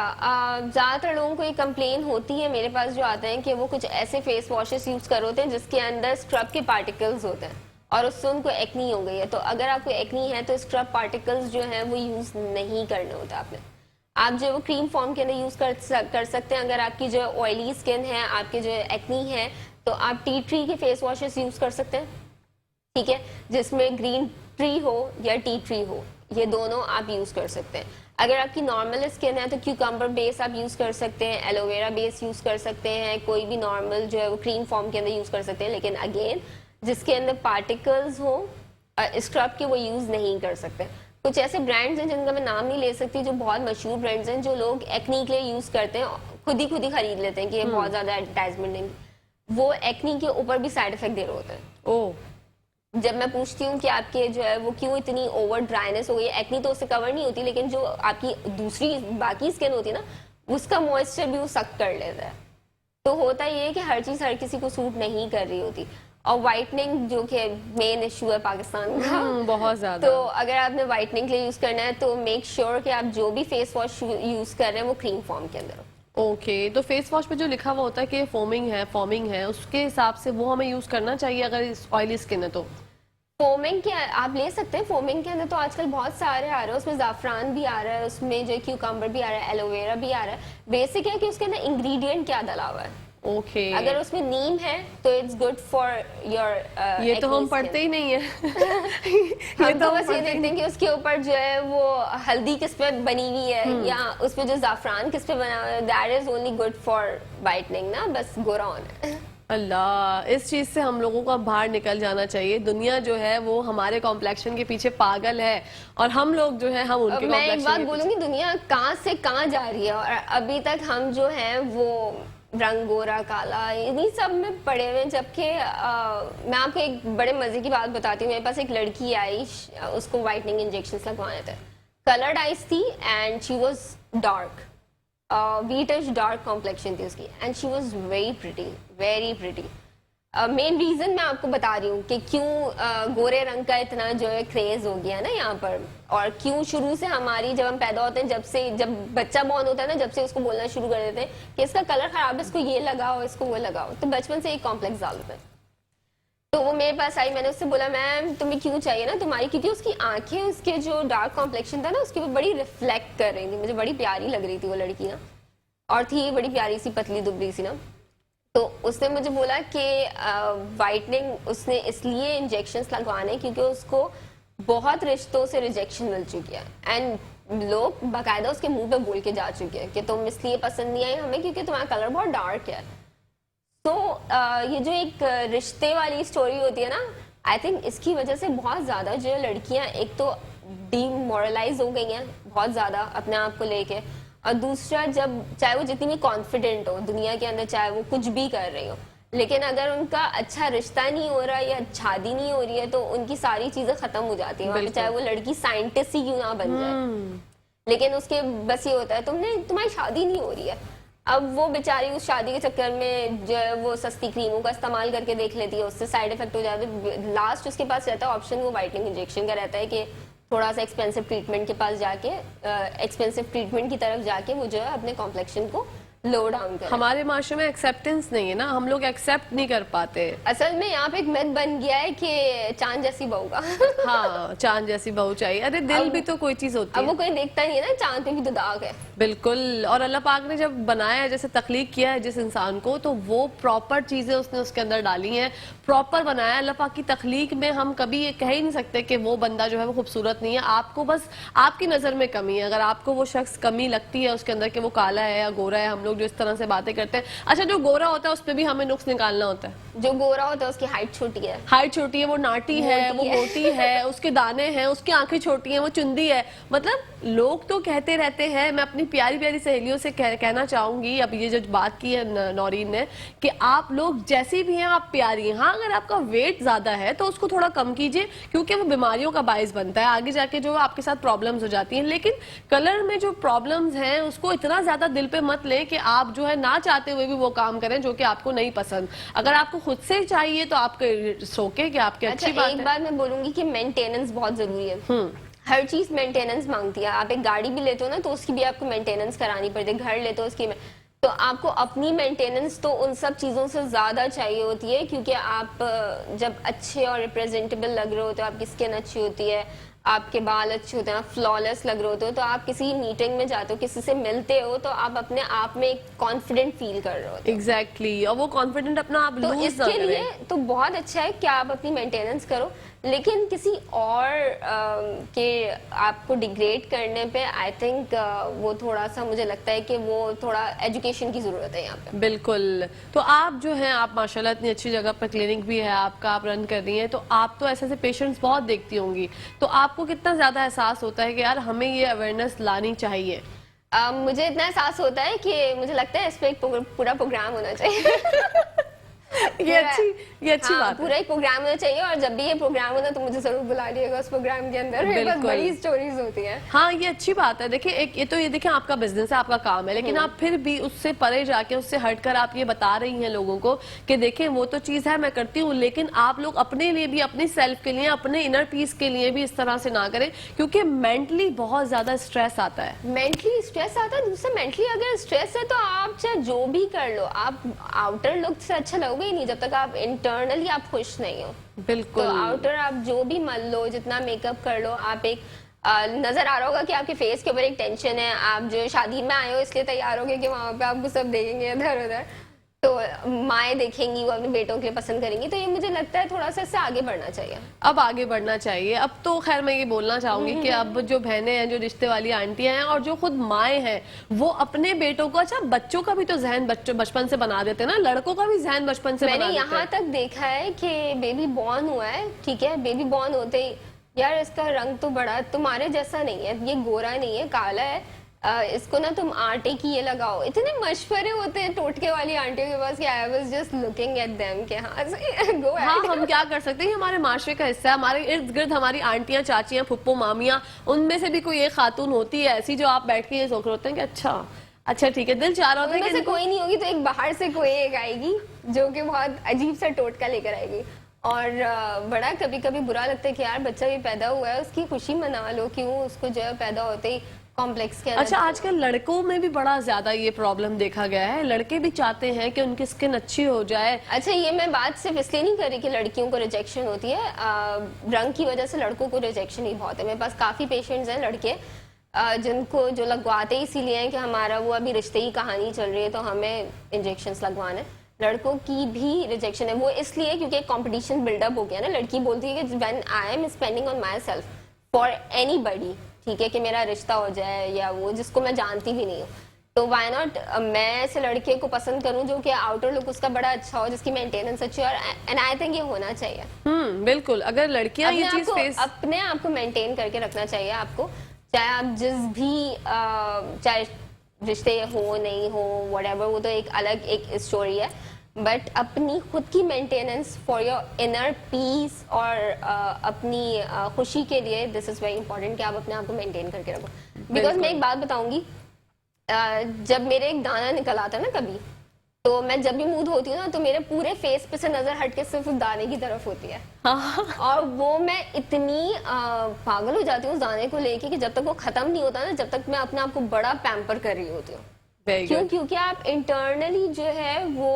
ज्यादातर लोगों को ये कंप्लेन होती है मेरे पास जो आते हैं कि वो कुछ ऐसे फेस वॉशेस यूज कर होते हैं जिसके अंदर स्क्रब के पार्टिकल्स होते हैं और उससे उनको एक्नी हो गई है। तो अगर आपको एक्नी है तो स्क्रब पार्टिकल्स जो हैं वो यूज नहीं करने होते आपने। आप जो है वो क्रीम फॉर्म के अंदर यूज कर सकते हैं। अगर आपकी जो ऑयली स्किन है, आपके जो एक्नी है, तो आप टी ट्री के फेस वॉशेस यूज कर सकते हैं, ठीक है, जिसमें ग्रीन ट्री हो या टी ट्री हो, ये दोनों आप यूज कर सकते हैं। अगर आपकी नॉर्मल स्किन है तो क्यूकम्बर बेस आप यूज कर सकते हैं, एलोवेरा बेस यूज कर सकते हैं, कोई भी नॉर्मल जो है वो क्रीम फॉर्म के अंदर यूज कर सकते हैं। लेकिन अगेन, जिसके अंदर पार्टिकल्स हो स्क्रब के, वो यूज नहीं कर सकते। कुछ ऐसे ब्रांड्स हैं जिनका मैं नाम नहीं ले सकती, जो बहुत मशहूर ब्रांड्स हैं, जो लोग एक्नी के लिए यूज करते हैं, खुद ही खरीद लेते हैं कि ये बहुत ज्यादा एडवर्टाइजमेंट नहीं, वो एक्नी के ऊपर भी साइड इफेक्ट दे रहे होते हैं। ओह, जब मैं पूछती हूँ कि आपके जो है वो क्यों इतनी ओवर ड्राइनेस हो गई है, एक्नी तो उससे कवर नहीं होती, लेकिन जो आपकी दूसरी बाकी स्किन होती है ना, उसका मॉइस्चर भी वो सक कर लेता है। तो होता ये है कि हर चीज हर किसी को सूट नहीं कर रही होती। और वाइटनिंग जो कि मेन इशू है पाकिस्तान का, बहुत ज्यादा। तो अगर आपने वाइटनिंग के लिए यूज करना है तो मेक श्योर कि आप जो भी फेस वॉश यूज कर रहे हैं वो क्रीम फॉर्म के अंदर हो। ओके, तो फेस वॉश पे जो लिखा हुआ होता है कि फॉर्मिंग है, उसके हिसाब से वो हमें यूज करना चाहिए अगर ऑयली स्किन है तो? फोमिंग के आप ले सकते हैं। फोमिंग के अंदर तो आजकल बहुत सारे आ रहे हैं, उसमें जाफरान भी आ रहा है, उसमें जो क्यूकम्बर भी आ रहा है, एलोवेरा भी आ रहा है। बेसिक है कि उसके अंदर इंग्रेडिएंट क्या डाला हुआ है। ओके, अगर उसमें नीम है तो इट्स गुड फॉर योर, ये तो हम पढ़ते ही नहीं है। हम तो बस ये देखते हैं कि उसके ऊपर जो है वो हल्दी किस पे बनी हुई है या उस पे जो जाफरान किस पे बना हुआ है, that is only good for whitening ना, बस गोरा होना है। अल्लाह, इस चीज से हम लोगों को बाहर निकल जाना चाहिए। दुनिया जो है वो हमारे कॉम्प्लेक्शन के पीछे पागल है और हम लोग जो है हम उनके मैं एक बात कॉम्प्लेक्शन के बोलूंगी, दुनिया कहाँ से कहाँ जा रही है, और अभी तक हम जो है वो रंग गोरा काला इन्हीं सब में पड़े हुए हैं। जबकि मैं आपको एक बड़े मजे की बात बताती हूँ। मेरे पास एक लड़की आई, उसको वाइटनिंग इंजेक्शन लगवाने थे, कलर्ड आइज थी and she was dark, wheatish dark complexion थी उसकी, and she was very pretty. Main reason मैं आपको बता रही हूँ कि क्यों गोरे रंग का इतना जो है क्रेज हो गया ना यहाँ पर, और क्यों शुरू से हमारी, जब हम पैदा होते हैं, जब बच्चा बॉर्न होता है ना, जब से उसको बोलना शुरू कर देते हैं कि इसका कलर खराब है, इसको ये लगाओ, इसको वो लगाओ, तो बचपन से एक कॉम्प्लेक्स डाल देते हैं। तो वो मेरे पास आई, मैंने उससे बोला मैम तुम्हें क्यों चाहिए ना तुम्हारी, क्योंकि उसकी आंखें, उसके जो डार्क कॉम्प्लेक्शन था ना, उसके ऊपर बड़ी रिफ्लेक्ट कर रही थी, मुझे बड़ी प्यारी लग रही थी वो लड़की ना, और थी बड़ी प्यारी सी पतली दुबली सी ना। तो उसने मुझे बोला कि वाइटनिंग उसने इसलिए इंजेक्शंस लगवाने क्योंकि उसको बहुत रिश्तों से रिजेक्शन मिल चुकी है, एंड लोग बाकायदा उसके मुंह पे बोल के जा चुके हैं कि तुम इसलिए पसंद नहीं आई हमें क्योंकि तुम्हारा कलर बहुत डार्क है। तो ये जो एक रिश्ते वाली स्टोरी होती है ना, आई थिंक इसकी वजह से बहुत ज्यादा जो लड़कियां एक तो डीमोरलाइज हो गई हैं बहुत ज्यादा अपने आप को लेके, और दूसरा जब चाहे वो जितनी भी कॉन्फिडेंट हो दुनिया के अंदर, चाहे वो कुछ भी कर रही हो, लेकिन अगर उनका अच्छा रिश्ता नहीं हो रहा या शादी नहीं हो रही है तो उनकी सारी चीजें खत्म हो जाती है वहाँ पे, चाहे वो लड़की साइंटिस्ट ही क्यों ना बन जाए। लेकिन उसके बस ये होता है तुम्हारी शादी नहीं हो रही है। अब वो बेचारी उस शादी के चक्कर में जो है वो सस्ती क्रीमों का इस्तेमाल करके देख लेती है, उससे साइड इफेक्ट हो जाते हैं। लास्ट उसके पास रहता है ऑप्शन, वो व्हाइटनिंग इंजेक्शन का रहता है कि थोड़ा सा एक्सपेंसिव ट्रीटमेंट के पास जाके, एक्सपेंसिव ट्रीटमेंट की तरफ जाके वो जो है अपने कॉम्प्लेक्शन को लो डाउन करें। हमारे माशरे में एक्सेप्टेंस नहीं है ना, हम लोग एक्सेप्ट नहीं कर पाते। असल में यहाँ पे एक मिथ बन गया है कि चांद जैसी बहू का हाँ, चांद जैसी बहू चाहिए। अरे दिल भी तो कोई चीज होती अब है। वो कोई देखता नहीं है ना, चांद पे भी तो दाग है। बिल्कुल, और अल्लाह पाक ने जब बनाया है, जैसे तख्लीक किया है जिस इंसान को, तो वो प्रॉपर चीजें उसने उसके अंदर डाली हैं, प्रॉपर बनाया। अल्लाह पाक की तख्लीक में हम कभी ये कह ही नहीं सकते कि वो बंदा जो है वो खूबसूरत नहीं है। आपको बस आपकी नजर में कमी है। अगर आपको वो शख्स कमी लगती है उसके अंदर कि वो काला है या गोरा है, हम लोग जो इस तरह से बातें करते हैं, अच्छा जो गोरा होता है उस पर भी हमें नुक्स निकालना होता है। जो गोरा होता है उसकी हाइट छोटी है, हाइट छोटी है, वो नाटी है, वो मोटी है, उसके दाने हैं, उसकी आंखें छोटी हैं, वो चुंदी है। मतलब लोग तो कहते रहते हैं। मैं अपनी प्यारी प्यारी सहेलियों से कहना चाहूंगी, अब ये जो बात की है नौरीन ने, कि आप लोग जैसी भी हैं आप प्यारी हैं। हाँ, अगर आपका वेट ज्यादा है तो उसको थोड़ा कम कीजिए, क्योंकि वो बीमारियों का बायस बनता है, आगे जाके जो आपके साथ प्रॉब्लम्स हो जाती हैं। लेकिन कलर में जो प्रॉब्लम्स हैं उसको इतना ज्यादा दिल पे मत लें कि आप जो है ना चाहते हुए भी वो काम करें जो कि आपको नहीं पसंद। अगर आपको खुद से चाहिए तो आपके सोके कि आपकी अच्छी बात है। एक बात मैं बोलूंगी कि मेंटेनेंस बहुत जरूरी है। हर चीज मेंटेनेंस मांगती है। आप एक गाड़ी भी लेते हो ना तो उसकी भी आपको मेंटेनेंस करानी पड़ती है, घर लेते हो उसकी तो आपको अपनी मेंटेनेंस तो उन सब चीजों से ज्यादा चाहिए होती है, क्योंकि आप जब अच्छे और रिप्रेजेंटेबल लग रहे होते हो, आपकी स्किन अच्छी होती है, आपके बाल अच्छे होते हैं, आप फ्लॉलेस लग रहे होते हो, तो आप किसी मीटिंग में जाते हो, किसी से मिलते हो तो आप अपने आप में कॉन्फिडेंट फील कर रहे होते हो। एग्जैक्टली, और वो कॉन्फिडेंट अपना आप तो लूज ना इसके करें। लिए तो बहुत अच्छा है कि आप अपनी मेंटेनेंस करो, लेकिन किसी और के आपको डिग्रेड करने पे आई थिंक वो थोड़ा सा, मुझे लगता है कि वो थोड़ा एजुकेशन की जरूरत है यहाँ पे। बिल्कुल। तो आप जो हैं, आप माशाल्लाह इतनी अच्छी जगह पर क्लिनिक भी है आपका, आप रन कर रही हैं, तो आप तो ऐसे पेशेंट्स बहुत देखती होंगी, तो आपको कितना ज्यादा एहसास होता है कि यार हमें ये अवेयरनेस लानी चाहिए? मुझे इतना एहसास होता है कि मुझे लगता है इस पे एक पूरा प्रोग्राम होना चाहिए ये अच्छी बात है। पूरा एक प्रोग्राम होना चाहिए, और जब भी ये प्रोग्राम होना तो मुझे जरूर बुला लिएगा उस प्रोग्राम के अंदर। मेरे पास बड़ी स्टोरीज होती हैं। हाँ, ये अच्छी बात है। देखिए, एक ये देखिए आपका बिजनेस है, आपका काम है, लेकिन आप फिर भी उससे परे जाके, उससे हटकर आप ये बता रही हैं लोगों को कि देखें वो तो चीज है, मैं करती हूँ, लेकिन आप लोग अपने लिए भी, अपनी सेल्फ के लिए, अपने इनर पीस के लिए भी इस तरह से ना करें, क्योंकि मेंटली बहुत ज्यादा स्ट्रेस आता है। मेंटली स्ट्रेस आता है। दूसरा, मेंटली अगर स्ट्रेस है तो आप चाहे जो भी कर लो, आप आउटर लुक से अच्छा लगोगे ही नहीं जब तक आप इंटरनली आप खुश नहीं हो। बिल्कुल। तो आउटर आप जो भी मल लो, जितना मेकअप कर लो, आप एक नजर आ रहा होगा कि आपके फेस के ऊपर एक टेंशन है, आप जो शादी में आए हो इसलिए तैयार होगे कि वहां पे आपको सब देखेंगे इधर उधर, तो माएँ देखेंगी, वो अपने बेटों के लिए पसंद करेंगी। तो ये मुझे लगता है थोड़ा सा इससे आगे बढ़ना चाहिए। अब आगे बढ़ना चाहिए। अब तो खैर मैं ये बोलना चाहूंगी कि अब जो बहनें हैं, जो रिश्ते वाली आंटियां हैं, और जो खुद माएँ हैं, वो अपने बेटों को, अच्छा बच्चों का भी तो जहन बचपन से बना देते हैं ना, लड़कों का भी जहन बचपन से बना देते हैं। मैंने यहाँ तक देखा है कि बेबी बॉर्न हुआ है, ठीक है, बेबी बॉर्न होते ही यार इसका रंग तो बड़ा तुम्हारे जैसा नहीं है, ये गोरा नहीं है, काला है, इसको ना तुम आटे की ये लगाओ। इतने मशवरे होते हैं टोटके वाली आंटियों के पास कि I was just looking at them कि हाँ गो एट। हाँ, हम क्या कर सकते हैं, हमारे माशरे का हिस्सा है। हमारे इर्द गिर्द हमारी आंटियां, चाचियां, फुप्पो, मामियां, उनमें से भी कोई एक खातून होती है ऐसी जो आप बैठ के ये सोच रहे होते हैं कि अच्छा ठीक है, दिल चाह रहा होता है कि कोई नहीं होगी तो एक बाहर से कोई एक आएगी जो कि बहुत अजीब सा टोटका लेकर आएगी। और बड़ा कभी कभी बुरा लगता है कि यार बच्चा भी पैदा हुआ है, उसकी खुशी मना लो, क्यों उसको जो है पैदा होते ही कॉम्प्लेक्स के अंदर। अच्छा, आजकल लड़कों में भी बड़ा ज्यादा ये प्रॉब्लम देखा गया है, लड़के भी चाहते हैं कि उनकी स्किन अच्छी हो जाए। अच्छा, ये मैं बात सिर्फ इसलिए नहीं कर रही कि लड़कियों को रिजेक्शन होती है, रंग की वजह से लड़कों को रिजेक्शन ही बहुत है। मेरे पास काफी पेशेंट्स हैं लड़के जिनको जो लगवाते इसीलिए हैं कि हमारा वो अभी रिश्ते की कहानी चल रही है तो हमें इंजेक्शंस लगवाना है। लड़कों की भी रिजेक्शन है, वो इसलिए क्योंकि कंपटीशन बिल्डअप हो गया ना। लड़की बोलती है कि when I am spending on my self for anybody, ठीक है, कि मेरा रिश्ता हो जाए या वो जिसको मैं जानती भी नहीं हूँ, तो व्हाई नॉट मैं ऐसे लड़के को पसंद करूं जो कि आउटर लुक उसका बड़ा अच्छा हो, जिसकी मेंटेनेंस अच्छी हो, और एंड आई थिंक ये होना चाहिए। बिल्कुल। अगर लड़कियां ये चीज अपने आप को मेंटेन करके रखना चाहिए आपको, चाहे आप जिस भी चाहे रिश्ते हो नहीं हो व्हाटएवर, वो तो एक अलग एक स्टोरी है। बट अपनी खुद की maintenance for your inner peace और अपनी खुशी के लिए दिस इज वेरी इंपॉर्टेंट कि आप अपने आप को मेंटेन करके रखो। बिकॉज मैं एक बात बताऊंगी, जब मेरे एक दाना निकल आता है ना कभी, तो मैं जब भी मूड होती हूँ ना, तो मेरे पूरे फेस पे से नजर हट के सिर्फ उस दाने की तरफ होती है। और वो मैं इतनी पागल हो जाती हूँ उस दाने को लेके कि जब तक वो खत्म नहीं होता ना, जब तक मैं अपने आप को बड़ा पैम्पर कर रही होती हूँ। क्यों? क्योंकि आप इंटरनली जो है वो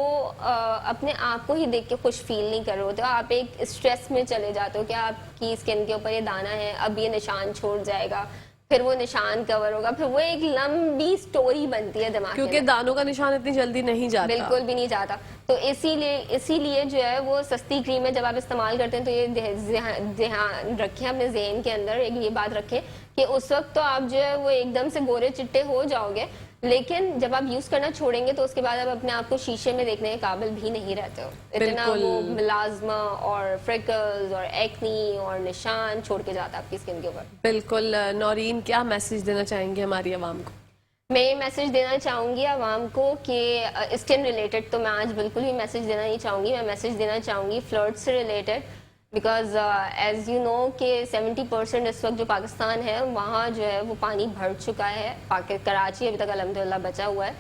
अपने आप को ही देख के खुश फील नहीं कर रहे होते हो, आप एक स्ट्रेस में चले जाते हो कि आपकी स्किन के ऊपर ये दाना है, अब ये निशान छोड़ जाएगा, फिर वो निशान कवर होगा, फिर वो एक लंबी स्टोरी बनती है दिमाग क्योंकि दानों का निशान इतनी जल्दी नहीं जाता, बिल्कुल भी नहीं जाता। तो इसीलिए जो है वो सस्ती क्रीमें जब आप इस्तेमाल करते हैं तो ये ध्यान रखें अपने ज़हन के अंदर, एक ये बात रखें कि उस वक्त तो आप जो है वो एकदम से गोरे चिट्टे हो जाओगे, लेकिन जब आप यूज करना छोड़ेंगे तो उसके बाद आप अपने आप को शीशे में देखने के काबिल भी नहीं रहते हो। इतना वो मिलाजमा और फ्रिकल्स और एक्नी और निशान छोड़ के जाता है आपकी स्किन के ऊपर। बिल्कुल। नौरीन, क्या मैसेज देना चाहेंगे हमारी आवाम को? मैं ये मैसेज देना चाहूँगी आवाम को कि स्किन रिलेटेड तो मैं आज बिल्कुल भी मैसेज देना नहीं चाहूँगी, मैं मैसेज देना चाहूँगी फ्लर्ट से related. Because as you know कि 70% इस वक्त जो पाकिस्तान है वहाँ जो है वो पानी भर चुका है। कराची अभी तक अल्हम्दुलिल्लाह बचा हुआ है।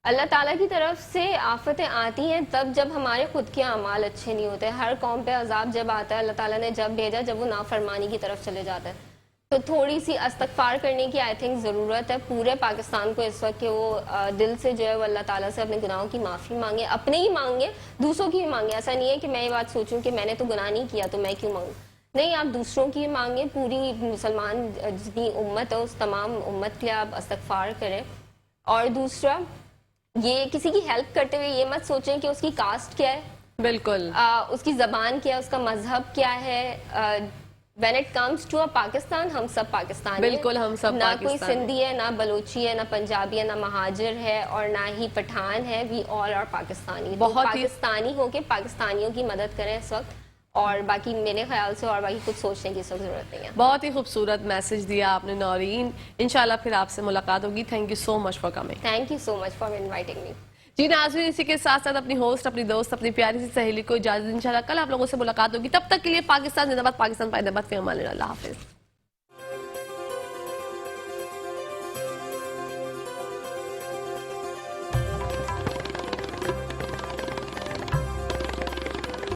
अल्लाह ताला की तरफ से आफतें आती हैं तब जब हमारे खुद के अमाल अच्छे नहीं होते। हर कौम पे अजाब जब आता है, अल्लाह ताला ने जब भेजा जब वो नाफरमानी की तरफ चले जाता है। तो थोड़ी सी इस्तगफार करने की आई थिंक ज़रूरत है पूरे पाकिस्तान को इस वक्त कि वो दिल से जो है वो अल्लाह ताला से अपने गुनाहों की माफ़ी मांगे, अपने ही मांगे, दूसरों की भी मांगे। ऐसा नहीं है कि मैं ये बात सोचूं कि मैंने तो गुनाह नहीं किया तो मैं क्यों मांगूं, नहीं, आप दूसरों की मांगे। पूरी मुसलमान जितनी उम्मत है उस तमाम उम्मत के लिए आप इस्तगफार करें। और दूसरा, ये किसी की हेल्प करते हुए ये मत सोचें कि उसकी कास्ट क्या है, बिल्कुल उसकी जबान क्या है, उसका मजहब क्या है। When it comes to a Pakistan, हम सब पाकिस्तानी बिल्कुल, हम सब ना कोई पाकिस्तानी। सिंधी है, ना बलोची है, ना पंजाबी है, ना महाजिर है और ना ही पठान है। We all are Pakistani. बहुत ही पाकिस्तानी होके पाकिस्तानियों की मदद करें इस वक्त, और बाकी मेरे ख्याल से और बाकी कुछ सोचने की इस वक्त जरूरत नहीं है। बहुत ही खूबसूरत मैसेज दिया आपने नौरीन। इंशाल्लाह फिर आपसे मुलाकात होगी। Thank you so much for coming. Thank you so much for inviting me. जी नाज़रीन, इसी के साथ साथ अपनी होस्ट, अपनी दोस्त, अपनी प्यारी सी सहेली को इजाजत। इंशाल्लाह कल आप लोगों से मुलाकात होगी। तब तक के लिए पाकिस्तान जिंदाबाद, पाकिस्तान पाइंदाबाद, फिर अमान अल्लाह हाफिज।